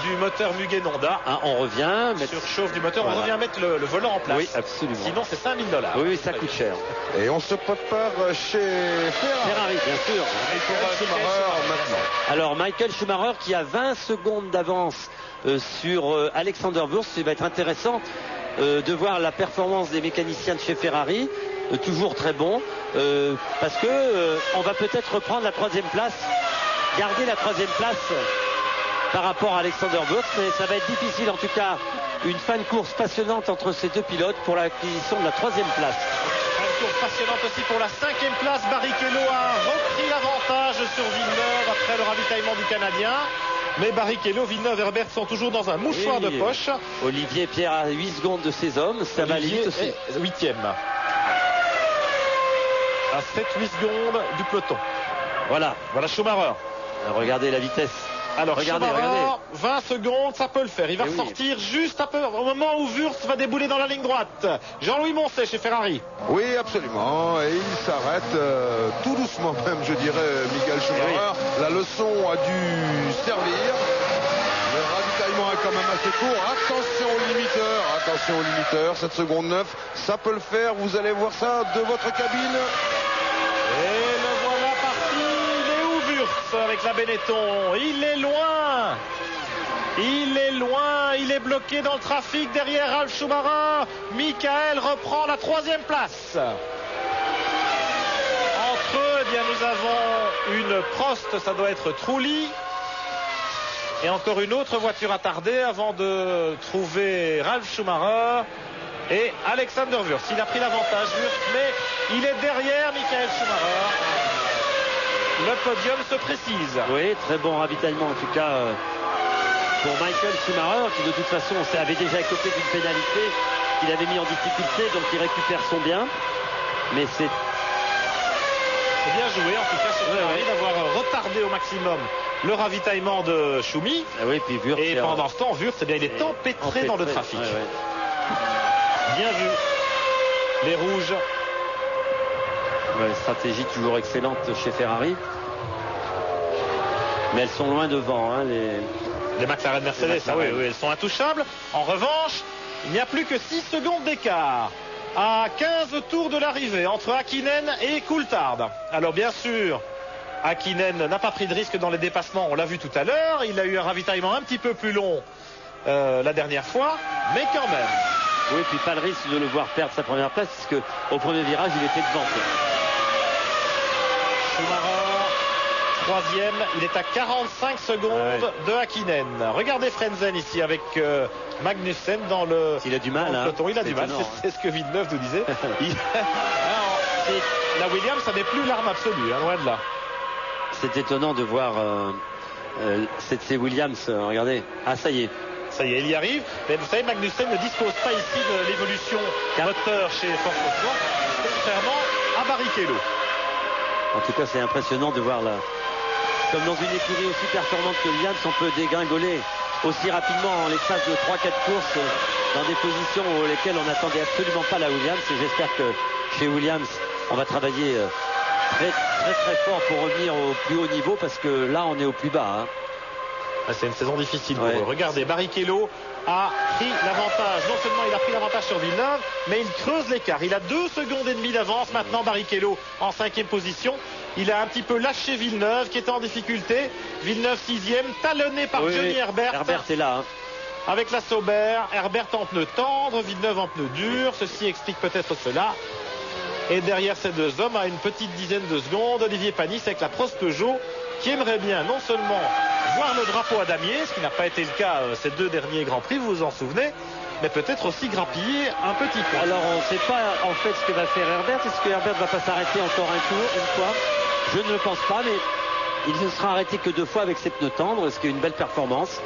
du moteur Mugen Honda. Hein, on revient. Surchauffe du moteur, voilà. On revient mettre le volant en place. Oui, absolument. Sinon, c'est 5 000 $. Oui, ça coûte cher. Et on se prépare chez Ferrari, bien sûr. Michael Schumacher maintenant. Alors, Michael Schumacher qui a 20 secondes d'avance sur Alexander Wurz. Il va être intéressant de voir la performance des mécaniciens de chez Ferrari. Toujours très bon. Parce que on va peut-être reprendre la 3e place. Garder la 3e place par rapport à Alexander Wurz. Mais ça va être difficile, en tout cas, une fin de course passionnante entre ces deux pilotes pour l'acquisition de la 3e place. Une course passionnante aussi pour la 5e place. Barrichello a repris l'avantage sur Villeneuve après le ravitaillement du Canadien. Mais Barrichello, Villeneuve et Herbert sont toujours dans un mouchoir de poche. Olivier Pierre à 8 secondes de ses hommes. Ça va aller vite aussi. 8e. À 7-8 secondes du peloton. Voilà. Voilà Schumacher. Regardez la vitesse. Alors, regardez. 20 secondes, ça peut le faire. Il va ressortir juste au moment où Wurz va débouler dans la ligne droite. Jean-Louis Moncey chez Ferrari. Oui, absolument. Et il s'arrête tout doucement même, je dirais, Michael Schumacher. Oui. La leçon a dû servir. Le ravitaillement est quand même assez court. Attention au limiteur. 7 secondes 9. Ça peut le faire. Vous allez voir ça de votre cabine. Et le voilà parti. Il est où Wurz avec la Benetton? Il est loin. Il est bloqué dans le trafic derrière Ralf Schumacher. Michael reprend la 3e place. Entre eux, eh bien, nous avons une Prost, ça doit être Trulli. Et encore une autre voiture attardée avant de trouver Ralf Schumacher et Alexander Wurz. Il a pris l'avantage, Wurz, mais il est derrière Michael Schumacher. Le podium se précise. Oui, très bon ravitaillement en tout cas pour Michael Schumacher qui de toute façon avait déjà écopé d'une pénalité qu'il avait mis en difficulté, donc il récupère son bien. Mais c'est bien joué en tout cas chez Ferrari d'avoir retardé au maximum le ravitaillement de Schumi. Oui, puis Wurz, et pendant ce temps, Wurz, il est empêtré dans le trafic. Bien vu. Les rouges. Stratégie toujours excellente chez Ferrari. Mais elles sont loin devant. Hein, les McLaren Mercedes, oui, elles sont intouchables. En revanche, il n'y a plus que 6 secondes d'écart. À 15 tours de l'arrivée entre Häkkinen et Coulthard. Alors bien sûr, Häkkinen n'a pas pris de risque dans les dépassements, on l'a vu tout à l'heure. Il a eu un ravitaillement un petit peu plus long la dernière fois, mais quand même. Oui, puis pas le risque de le voir perdre sa première place, puisque au premier virage, il était devant. Schumacher, 3e, il est à 45 secondes de Häkkinen. Regardez Frenzen ici avec Magnussen dans le il a du mal, peloton. Il a du mal, c'est ce que Villeneuve nous disait. La Williams, ça n'est plus l'arme absolue, loin de là. C'est étonnant de voir ces Williams, regardez. Ah, ça y est. Ça y est, il y arrive. Mais vous savez, Magnussen ne dispose pas ici de l'évolution moteur chez Force India, contrairement à Barrichello. En tout cas, c'est impressionnant de voir là. Comme dans une écurie aussi performante que Williams, on peut dégringoler aussi rapidement en l'espace de 3-4 courses dans des positions où lesquelles on n'attendait absolument pas la Williams. Et j'espère que chez Williams, on va travailler très fort pour revenir au plus haut niveau, parce que là, on est au plus bas. C'est une saison difficile pour eux. Regardez, Barrichello a pris l'avantage. Non seulement il a pris l'avantage sur Villeneuve, mais il creuse l'écart. Il a 2 secondes et demie d'avance. Maintenant, Barrichello en 5e position. Il a un petit peu lâché Villeneuve qui était en difficulté. Villeneuve 6e, talonné par Johnny Herbert. Herbert est là. Avec la Sauber, Herbert en pneu tendre, Villeneuve en pneu dur. Ceci explique peut-être cela. Et derrière ces deux hommes, à une petite dizaine de secondes, Olivier Panis avec la Prost Peugeot, qui aimerait bien non seulement voir le drapeau à damier, ce qui n'a pas été le cas ces 2 derniers Grands Prix, vous vous en souvenez, mais peut-être aussi grappiller un petit peu. Alors on ne sait pas en fait ce que va faire Herbert. Est-ce que Herbert va pas s'arrêter encore un tour, une fois? Je ne le pense pas, mais il ne sera arrêté que 2 fois avec ses pneus tendres, ce qui est une belle performance.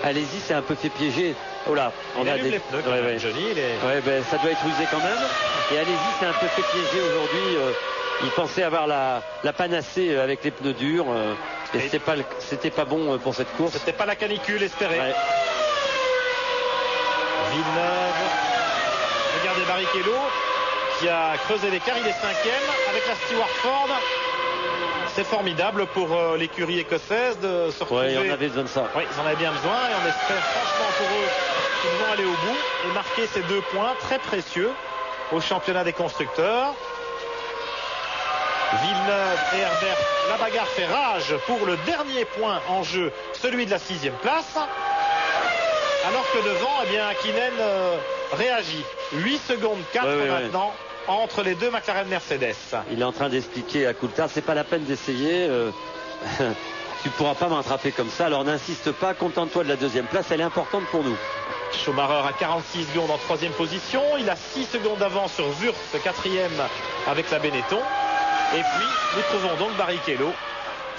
Allez-y, c'est un peu fait piéger. Oh là, on a des pneus, Johnny. Ça doit être usé quand même. Et allez-y, c'est un peu fait piéger aujourd'hui. Il pensait avoir la panacée avec les pneus durs. Et c'était pas bon pour cette course. C'était pas la canicule espérée. Villeneuve. Regardez Barrichello qui a creusé l'écart. Il est 5e avec la Stewart Ford. C'est formidable pour l'écurie écossaise de se retrouver. Oui, on avait besoin de ça. Oui, ils en avaient bien besoin et on espère franchement pour eux qu'ils vont aller au bout et marquer ces 2 points très précieux au championnat des constructeurs. Villeneuve et Herbert, la bagarre fait rage pour le dernier point en jeu, celui de la 6e place. Alors que devant, eh bien, Hakkinen réagit. 8 secondes 4 maintenant entre les 2 McLaren Mercedes. Il est en train d'expliquer à Coulthard, c'est pas la peine d'essayer. Tu pourras pas me rattraper comme ça, alors n'insiste pas, contente-toi de la 2e place, elle est importante pour nous. Schumacher à 46 secondes en 3e position. Il a 6 secondes d'avance sur Wurz, 4e avec la Benetton. Et puis, nous trouvons donc Barrichello,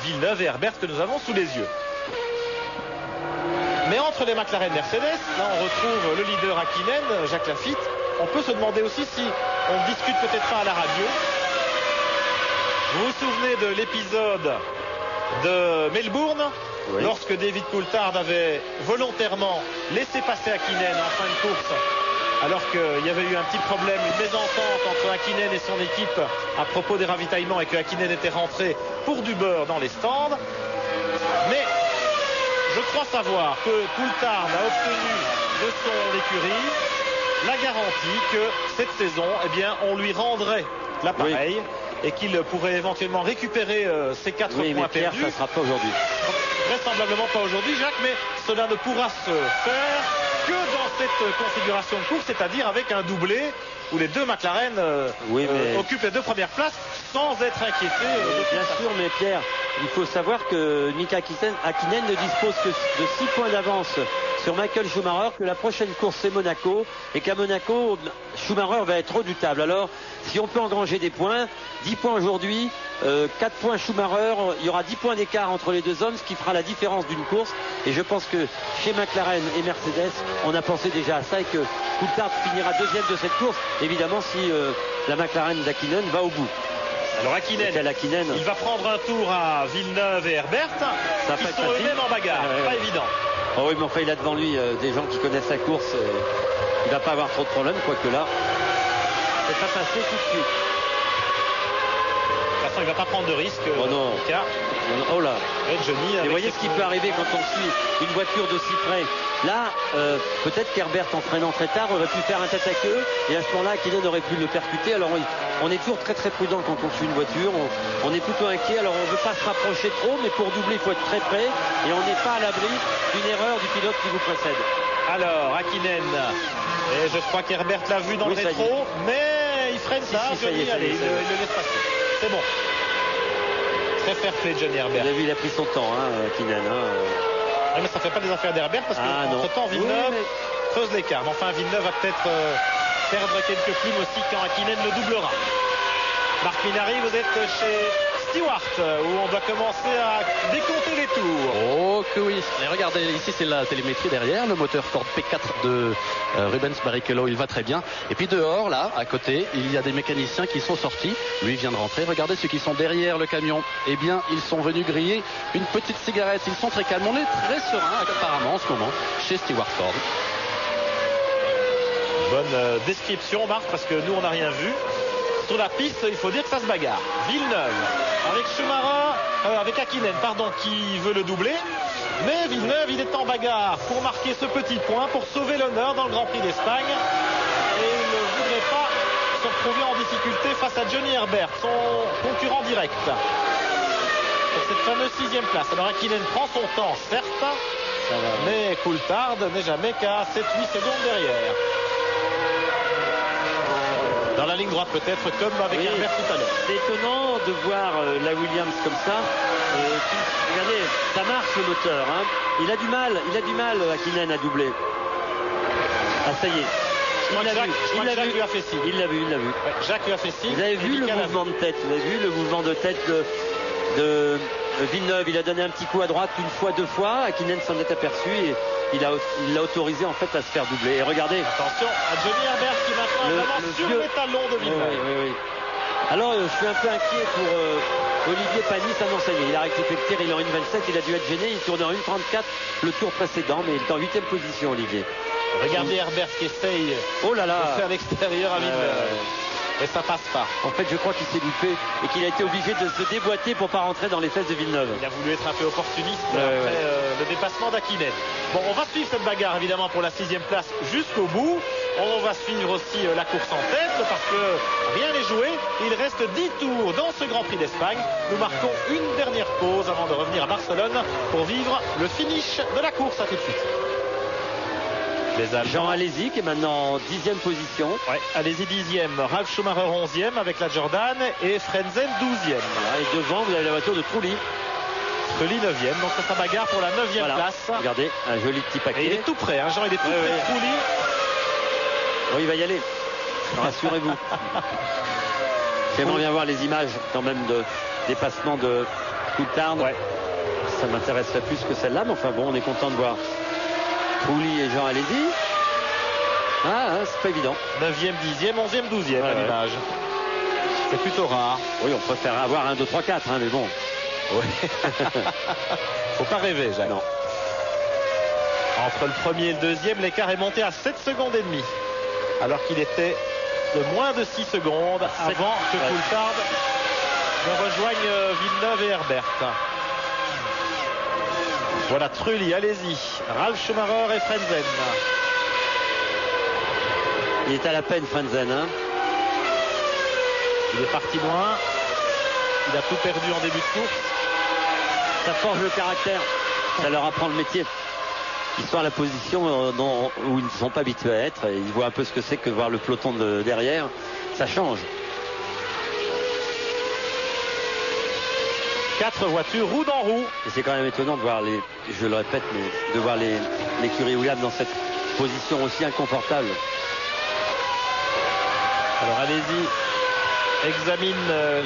Villeneuve et Herbert que nous avons sous les yeux. Mais entre les McLaren Mercedes, là on retrouve le leader Hakkinen, Jacques Lafitte. On peut se demander aussi si on ne discute peut-être pas à la radio. Vous vous souvenez de l'épisode de Melbourne, lorsque David Coulthard avait volontairement laissé passer Hakkinen en fin de course, alors qu'il y avait eu un petit problème, une mésentente entre Hakkinen et son équipe à propos des ravitaillements et que Hakkinen était rentré pour du beurre dans les stands. Mais je crois savoir que Coulthard a obtenu de son écurie la garantie que cette saison, eh bien, on lui rendrait l'appareil et qu'il pourrait éventuellement récupérer ces 4 points mais Pierre, perdus. ça ne sera pas aujourd'hui. Vraisemblablement pas aujourd'hui, Jacques, mais cela ne pourra se faire que dans cette configuration de course, c'est-à-dire avec un doublé où les 2 McLaren occupent les 2 premières places sans être inquiétés. Bien sûr, mais Pierre, il faut savoir que Mika Hakkinen ne dispose que de 6 points d'avance sur Michael Schumacher, que la prochaine course c'est Monaco et qu'à Monaco Schumacher va être redoutable. Alors si on peut engranger des points, 10 points aujourd'hui, 4 points Schumacher, il y aura 10 points d'écart entre les 2 hommes, ce qui fera la différence d'une course. Et je pense que chez McLaren et Mercedes, on a pensé déjà à ça et que Coulthard finira 2e de cette course, évidemment si la McLaren d'Hakkinen va au bout. Alors Hakkinen, il va prendre un tour à Villeneuve et Herbert, qui sont eux-mêmes en bagarre, pas évident. Oh oui, mais enfin il a devant lui des gens qui connaissent la course, il va pas avoir trop de problèmes, quoique là, c'est pas passé tout de suite. De toute façon, il va pas prendre de risque. Oh non. Oh là. Johnny, et voyez ce qui peut arriver quand on suit une voiture d'aussi près. Là, peut-être qu'Herbert, en freinant très tard, aurait pu faire un tête à queue et à ce moment-là, Hakkinen aurait pu le percuter. Alors on est toujours très très prudent quand on suit une voiture. On est plutôt inquiet. Alors on ne veut pas se rapprocher trop, mais pour doubler, il faut être très près et on n'est pas à l'abri d'une erreur du pilote qui vous précède. Alors Hakkinen, et je crois qu'Herbert l'a vu dans le rétro, mais il freine ça. Johnny, allez, il le laisse passer. C'est bon. Très fair play, Johnny Herbert. Vous avez vu, il a pris son temps, Hakkinen. Oui, mais ça ne fait pas des affaires d'Herbert parce qu'entre-temps, Villeneuve creuse l'écart. Mais enfin, Villeneuve va peut-être perdre quelques plumes aussi quand Hakkinen le doublera. Marc Minardi, vous êtes chez Stewart où on doit commencer à décompter les tours. Oh que oui. Et regardez, ici c'est la télémétrie derrière, le moteur Ford P4 de Rubens Barrichello, il va très bien. Et puis dehors, là, à côté, il y a des mécaniciens qui sont sortis. Lui vient de rentrer. Regardez ceux qui sont derrière le camion. Eh bien, ils sont venus griller une petite cigarette. Ils sont très calmes. On est très serein apparemment en ce moment chez Stewart Ford. Bonne description, Marc, parce que nous on n'a rien vu. Sur la piste, il faut dire que ça se bagarre. Villeneuve avec avec Hakkinen, qui veut le doubler. Mais Villeneuve, il est en bagarre pour marquer ce petit point, pour sauver l'honneur dans le Grand Prix d'Espagne. Et il ne voudrait pas se retrouver en difficulté face à Johnny Herbert, son concurrent direct. Pour cette fameuse 6e place. Alors Hakkinen prend son temps, certes, mais Coulthard n'est jamais qu'à 7-8 secondes derrière. Dans la ligne droite peut-être, comme avec Herbert tout à l'heure. C'est étonnant de voir la Williams comme ça. Regardez, ça marche le moteur. Il a du mal Hakkinen à doubler. Ah ça y est. Jacques lui a fait signe. Il l'a vu. Ouais, Jacques lui a fait signe. Vous avez vu le mouvement de tête. Vous avez vu le mouvement de tête de Villeneuve. Il a donné un petit coup à droite une fois, 2 fois. Hakkinen s'en est aperçu et il l'a autorisé en fait à se faire doubler. Et regardez. Attention à Johnny Herbert qui maintenant est vraiment sur les talons de Villeneuve. Oui. Alors je suis un peu inquiet pour Olivier Panis. Ah non, ça y est, il a rectifié le tir, il est en 1,27, il a dû être gêné, il tourne en 1,34 le tour précédent, mais il est en 8e position, Olivier. Regardez Herbert qui essaye de faire l'extérieur à Villeneuve. Et ça passe pas. En fait, je crois qu'il s'est loupé et qu'il a été obligé de se déboîter pour pas rentrer dans les fesses de Villeneuve. Il a voulu être un peu opportuniste après le dépassement d'Hakkinen. Bon, on va suivre cette bagarre évidemment pour la 6e place jusqu'au bout. On va suivre aussi la course en tête parce que rien n'est joué. Il reste 10 tours dans ce Grand Prix d'Espagne. Nous marquons une dernière pause avant de revenir à Barcelone pour vivre le finish de la course. À tout de suite. Les Allemands. Jean Alesi qui est maintenant en 10e position. Ouais, allez-y 10e, Ralf Schumacher 11e avec la Jordan et Frenzen 12e. Voilà, et devant vous avez la voiture de Trulli. Trulli 9e, donc ça sera bagarre pour la 9e place. Regardez, un joli petit paquet. Et il est tout prêt, hein, Jean, il est tout prêt. Trulli. Oui, il va y aller. Rassurez-vous. J'aimerais bien voir les images quand même de dépassement de Coulthard. Ouais. Ça m'intéresserait plus que celle-là, mais enfin bon, on est content de voir Trulli et Jean Alesi. C'est pas évident. 9e, 10e, 11e, 12e à l'image. C'est plutôt rare. Oui, on préfère avoir 1, 2, 3, 4, mais bon. Oui. Faut pas rêver, Jacques. Non. Entre le premier et le deuxième, l'écart est monté à 7 secondes et demie. Alors qu'il était de moins de 6 secondes avant que Coulthard ne rejoigne Villeneuve et Herbert. Voilà Trulli, allez-y. Ralf Schumacher et Frenzen. Il est à la peine, Frenzen. Il est parti loin. Il a tout perdu en début de course. Ça forge le caractère. Ça leur apprend le métier. Ils sont à la position où ils ne sont pas habitués à être. Et ils voient un peu ce que c'est que voir le peloton de derrière. Ça change. 4 voitures roue dans roue. Et c'est quand même étonnant de voir je le répète, mais de voir l'écurie Williams dans cette position aussi inconfortable. Alors allez-y, examine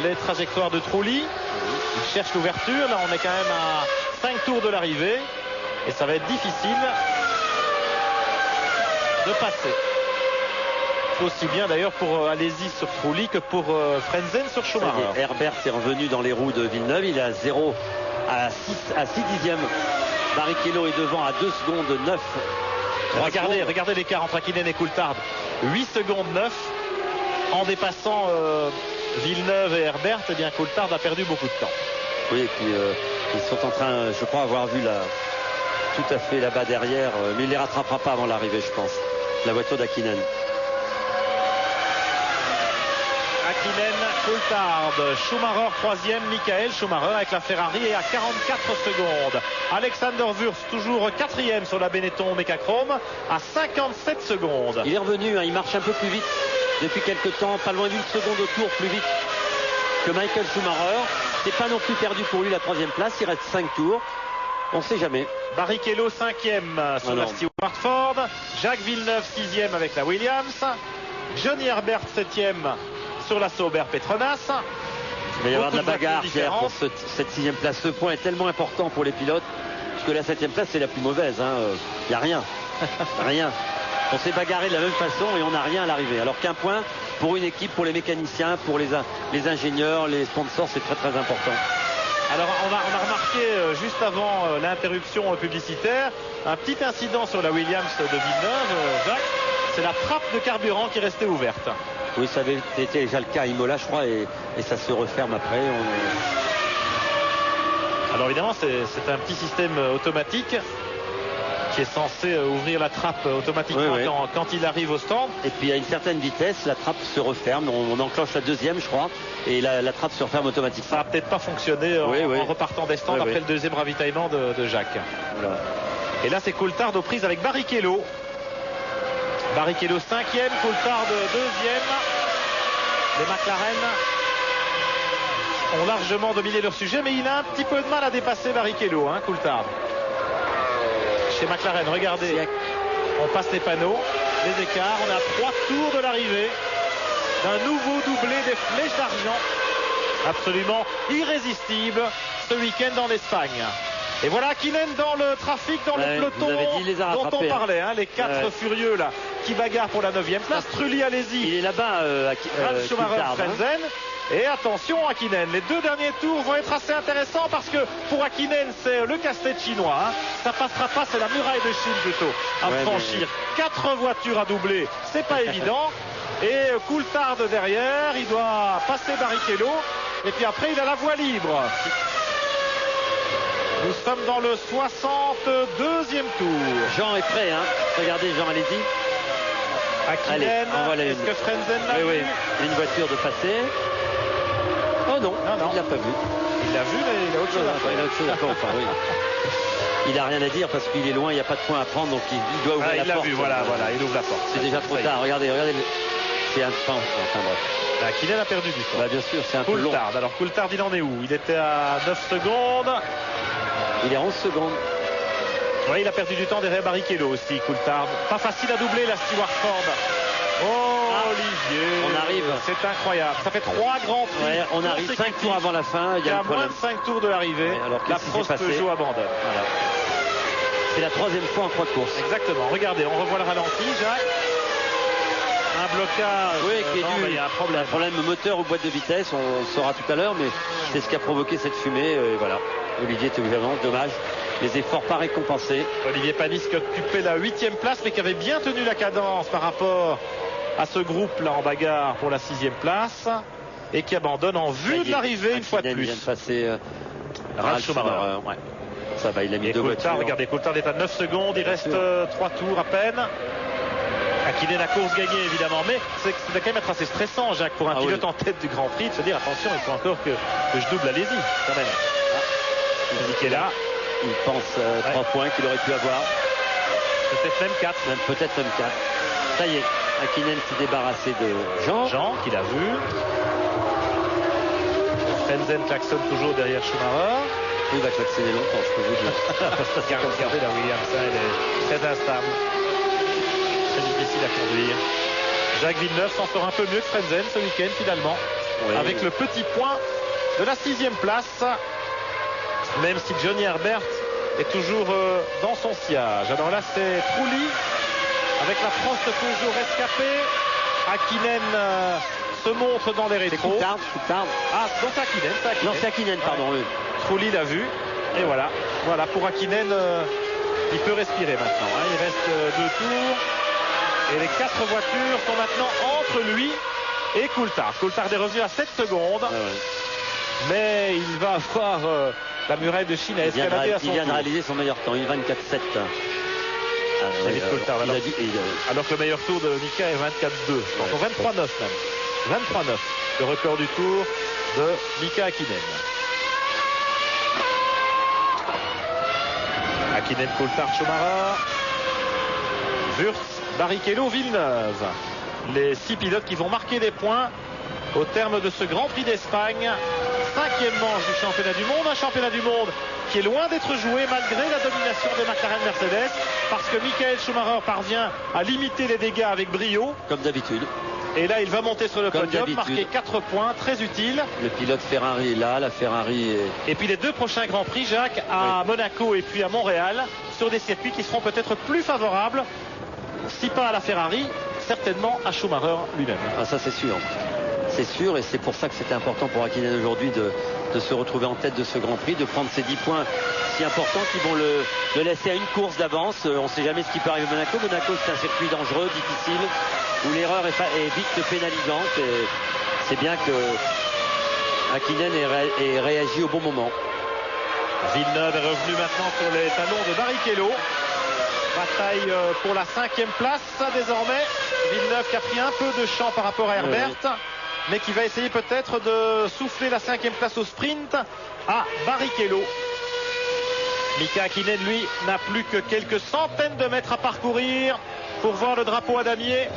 les trajectoires de Trulli. Il cherche l'ouverture. Là, on est quand même à 5 tours de l'arrivée. Et ça va être difficile de passer. Aussi bien d'ailleurs pour Alesi sur Trulli que pour Frenzen sur Schumacher. Herbert est revenu dans les roues de Villeneuve. Il est à 0 à 6 dixièmes. Barrichello est devant à 2 secondes 9. Regardez l'écart entre Hakkinen et Coulthard. 8 secondes 9. En dépassant Villeneuve et Herbert, eh bien Coulthard a perdu beaucoup de temps. Oui, et puis ils sont en train, je crois, avoir vu tout à fait là-bas derrière, mais il ne les rattrapera pas avant l'arrivée, je pense. La voiture d'Hakkinen. Hakkinen, Coulthard, Schumacher 3e, Michael Schumacher avec la Ferrari et à 44 secondes. Alexander Wurz toujours 4e sur la Benetton Mecachrome à 57 secondes. Il est revenu, il marche un peu plus vite depuis quelques temps, pas loin d'une seconde au tour plus vite que Michael Schumacher. C'est pas non plus perdu pour lui la 3e place, il reste 5 tours. On ne sait jamais. Barrichello 5e sur la Stewart Ford. Jacques Villeneuve 6e avec la Williams. Johnny Herbert 7e sur la Sauber Petronas. Il va y avoir de la bagarre, Pierre, pour cette 6e place. Ce point est tellement important pour les pilotes, parce que la 7e place c'est la plus mauvaise. Il n'y a rien. Rien. On s'est bagarré de la même façon et on n'a rien à l'arrivée. Alors qu'un point pour une équipe, pour les mécaniciens, pour les ingénieurs, les sponsors, c'est très très important. Alors on a remarqué juste avant l'interruption publicitaire un petit incident sur la Williams de Villeneuve, Jacques. C'est la trappe de carburant qui est restée ouverte. Oui, ça avait été déjà le cas à Imola, je crois, et ça se referme après. Alors évidemment, c'est un petit système automatique qui est censé ouvrir la trappe automatiquement quand il arrive au stand. Et puis à une certaine vitesse, la trappe se referme. On enclenche la 2e, je crois, et la trappe se referme automatiquement. Ça n'a peut-être pas fonctionné en repartant des stands après le 2e ravitaillement de Jacques. Voilà. Et là, c'est Coulthard aux prises avec Barrichello. Barrichello 5e, Coulthard 2e. Les McLaren ont largement dominé leur sujet, mais il a un petit peu de mal à dépasser Barrichello, Coulthard. Chez McLaren, regardez, on passe les panneaux, les écarts, on a 3 tours de l'arrivée d'un nouveau doublé des flèches d'argent, absolument irrésistible ce week-end en Espagne. Et voilà Hakkinen dans le trafic, dans le peloton dont on parlait, les 4 furieux là qui bagarrent pour la 9e place. Trulli, Alesi, il est là-bas, Ralf Schumacher, Frenzen. Et attention Hakkinen, les 2 derniers tours vont être assez intéressants parce que pour Hakkinen c'est le casse-tête chinois. Ça passera pas, c'est la muraille de Chine plutôt à franchir. 4 voitures à doubler, c'est pas évident. Et Coulthard derrière, il doit passer Barrichello. Et puis après, il a la voie libre. Nous sommes dans le 62e tour. Jean est prêt, hein. Regardez, Jean, allez-y. Hakkinen, est-ce que Frentzen l'a vu? Une voiture de passer. Oh non, il l'a pas vu. Il l'a vu, mais il a autre chose à faire. Il a autre chose à faire, enfin, oui. Il n'a rien à dire parce qu'il est loin, il n'y a pas de point à prendre, donc il doit ouvrir la porte. Il l'a vu, voilà, il ouvre la porte. C'est déjà trop tard, regardez. C'est un temps, enfin bref. Hakkinen a perdu du temps. Bah, bien sûr, c'est un peu long. Alors Coulthard, il en est où? Il était à 9 secondes. Il est à 11 secondes. Oui, il a perdu du temps derrière Barrichello aussi, Coulthard. Pas facile à doubler, la Stewart Ford. Oh, Olivier. On arrive. C'est incroyable. Ça fait 3 grands prix. Ouais, on arrive 5 tours avant la fin. Il y a moins de 5 tours de l'arrivée. La Prost Peugeot abandonne. Voilà. C'est la 3e fois en croix de course. Exactement. Regardez, on revoit le ralenti, Jacques. Un blocage. Oui, qui est dû. Il y a un problème moteur ou boîte de vitesse. On le saura tout à l'heure, mais c'est ce qui a provoqué cette fumée. Et voilà. Olivier était évidemment dommage. Les efforts pas récompensés. Olivier Panis qui occupait la 8e place, mais qui avait bien tenu la cadence par rapport à ce groupe là en bagarre pour la 6e place et qui abandonne en vue de l'arrivée une fois de plus. Il vient de passer Ralf Schumacher. Ouais. Ça va, il a mis 2 voitures. Regardez, Coulthard est à 9 secondes, il reste 3 tours à peine. Hakkinen la course gagnée évidemment, mais ça va quand même être assez stressant, Jacques, pour un pilote en tête du Grand Prix, de se dire attention, il faut encore que je double, allez-y quand même. Il est là. Il pense 3 points qu'il aurait pu avoir. Peut-être même 4. Peut-être même 4. Ça y est, Hakkinen s'est débarrassé de Jean. Jean, qu'il a vu. Frentzen klaxonne toujours derrière Schumacher. Il va klaxonner longtemps, je peux vous dire. Regardez la Williams, elle est très instable. Très difficile à conduire. Jacques Villeneuve s'en sort un peu mieux que Frentzen ce week-end finalement. Oui, avec le petit point de la 6e place. Même si Johnny Herbert est toujours dans son sillage. Alors là, c'est Trulli avec la Prost Peugeot rescapée. Hakkinen se montre dans les rétros. Coulthard. Ah, donc c'est Hakkinen. Non, c'est Hakkinen, pardon. Oui. Trulli l'a vu. Et voilà pour Hakkinen, il peut respirer maintenant. Il reste 2 tours. Et les 4 voitures sont maintenant entre lui et Coulthard. Coulthard est revenu à 7 secondes. Ah ouais. Mais il va avoir la muraille de Chine à escalader à son tour. Il vient de réaliser son meilleur temps, il est 24-7. Alors que le meilleur tour de Mika est 24-2. Donc 23-9 même. 23-9. Le record du tour de Mika Hakkinen. Hakkinen, Coulthard, Schumacher, Wurz, Barrichello, Villeneuve. Les 6 pilotes qui vont marquer des points au terme de ce Grand Prix d'Espagne. 5e manche du championnat du monde. Un championnat du monde qui est loin d'être joué malgré la domination des McLaren Mercedes, parce que Michael Schumacher parvient à limiter les dégâts avec brio. Comme d'habitude. Et là, il va monter sur le podium, marquer 4 points, très utile. Le pilote Ferrari est là, la Ferrari est... Et puis les 2 prochains Grands Prix, Jacques, à Monaco et puis à Montréal, sur des circuits qui seront peut-être plus favorables, si pas à la Ferrari, certainement à Schumacher lui-même. Ah, ça c'est sûr. C'est sûr, et c'est pour ça que c'était important pour Hakkinen aujourd'hui de se retrouver en tête de ce Grand Prix, de prendre ces 10 points si importants qui vont le laisser à une course d'avance. On ne sait jamais ce qui peut arriver à Monaco. Monaco, c'est un circuit dangereux, difficile, où l'erreur est vite pénalisante. Et c'est bien que Hakkinen ait réagi au bon moment. Villeneuve est revenu maintenant sur les talons de Barrichello. Bataille pour la 5e place désormais. Villeneuve qui a pris un peu de champ par rapport à Herbert. Oui. Mais qui va essayer peut-être de souffler la 5e place au sprint à Barrichello. Mika Hakkinen, lui, n'a plus que quelques centaines de mètres à parcourir pour voir le drapeau à damier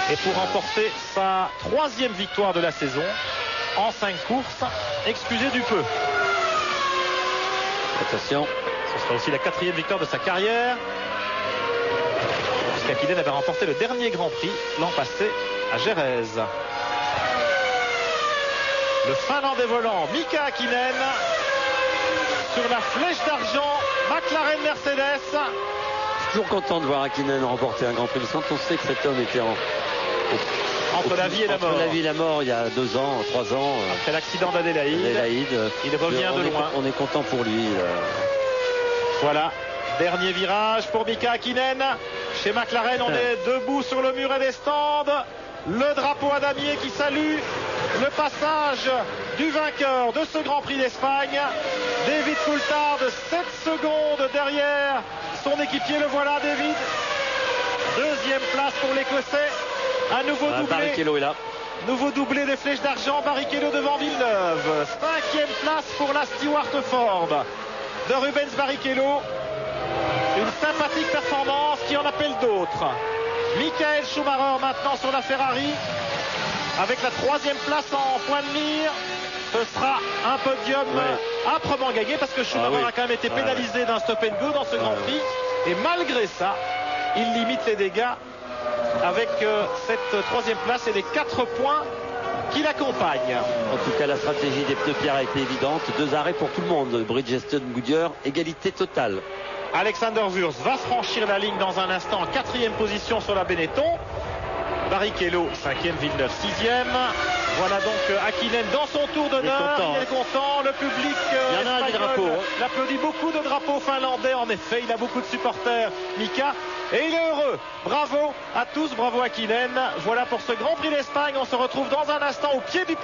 et pour remporter sa 3e victoire de la saison en 5 courses. Excusez du peu. Attention. Ce sera aussi la 4e victoire de sa carrière, puisqu'Hakkinen avait remporté le dernier Grand Prix l'an passé à Jerez. Le Finlandais volant Mika Hakkinen sur la flèche d'argent McLaren Mercedes. Je suis toujours content de voir Hakkinen remporter un Grand Prix. Quand on sait que cet homme était entre la vie et la mort. Entre la vie et la mort il y a 2 ans, 3 ans. Après l'accident d'Adélaïde. Il revient de loin. On est content pour lui. Voilà. Dernier virage pour Mika Hakkinen. Chez McLaren, on est debout sur le muret des stands. Le drapeau à damier qui salue le passage du vainqueur de ce Grand Prix d'Espagne. David Coulthard, 7 secondes derrière son équipier. Le voilà, David. Deuxième place pour l'Écossais. Un nouveau doublé. Barrichello est là. Nouveau doublé des flèches d'argent. Barrichello devant Villeneuve. 5e place pour la Stewart Ford de Rubens Barrichello. Une sympathique performance qui en appelle d'autres. Michael Schumacher maintenant sur la Ferrari avec la 3e place en point de mire. Ce sera un podium âprement gagné parce que Schumacher a quand même été pénalisé d'un stop and go dans ce Grand Prix. Et malgré ça, il limite les dégâts avec cette 3e place et les 4 points qui l'accompagnent. En tout cas, la stratégie des pneus Pierre a été évidente. 2 arrêts pour tout le monde. Bridgestone, Goodyear, égalité totale. Alexander Wurz va franchir la ligne dans un instant en 4e position sur la Benetton. Barrichello 5e, Villeneuve 6e. Voilà donc Hakkinen dans son tour d'honneur. Il est content. Le public il y en a des drapeaux. L'applaudit. Beaucoup de drapeaux finlandais. En effet, il a beaucoup de supporters, Mika. Et il est heureux. Bravo à tous. Bravo Hakkinen. Voilà pour ce Grand Prix d'Espagne. On se retrouve dans un instant au pied du podium.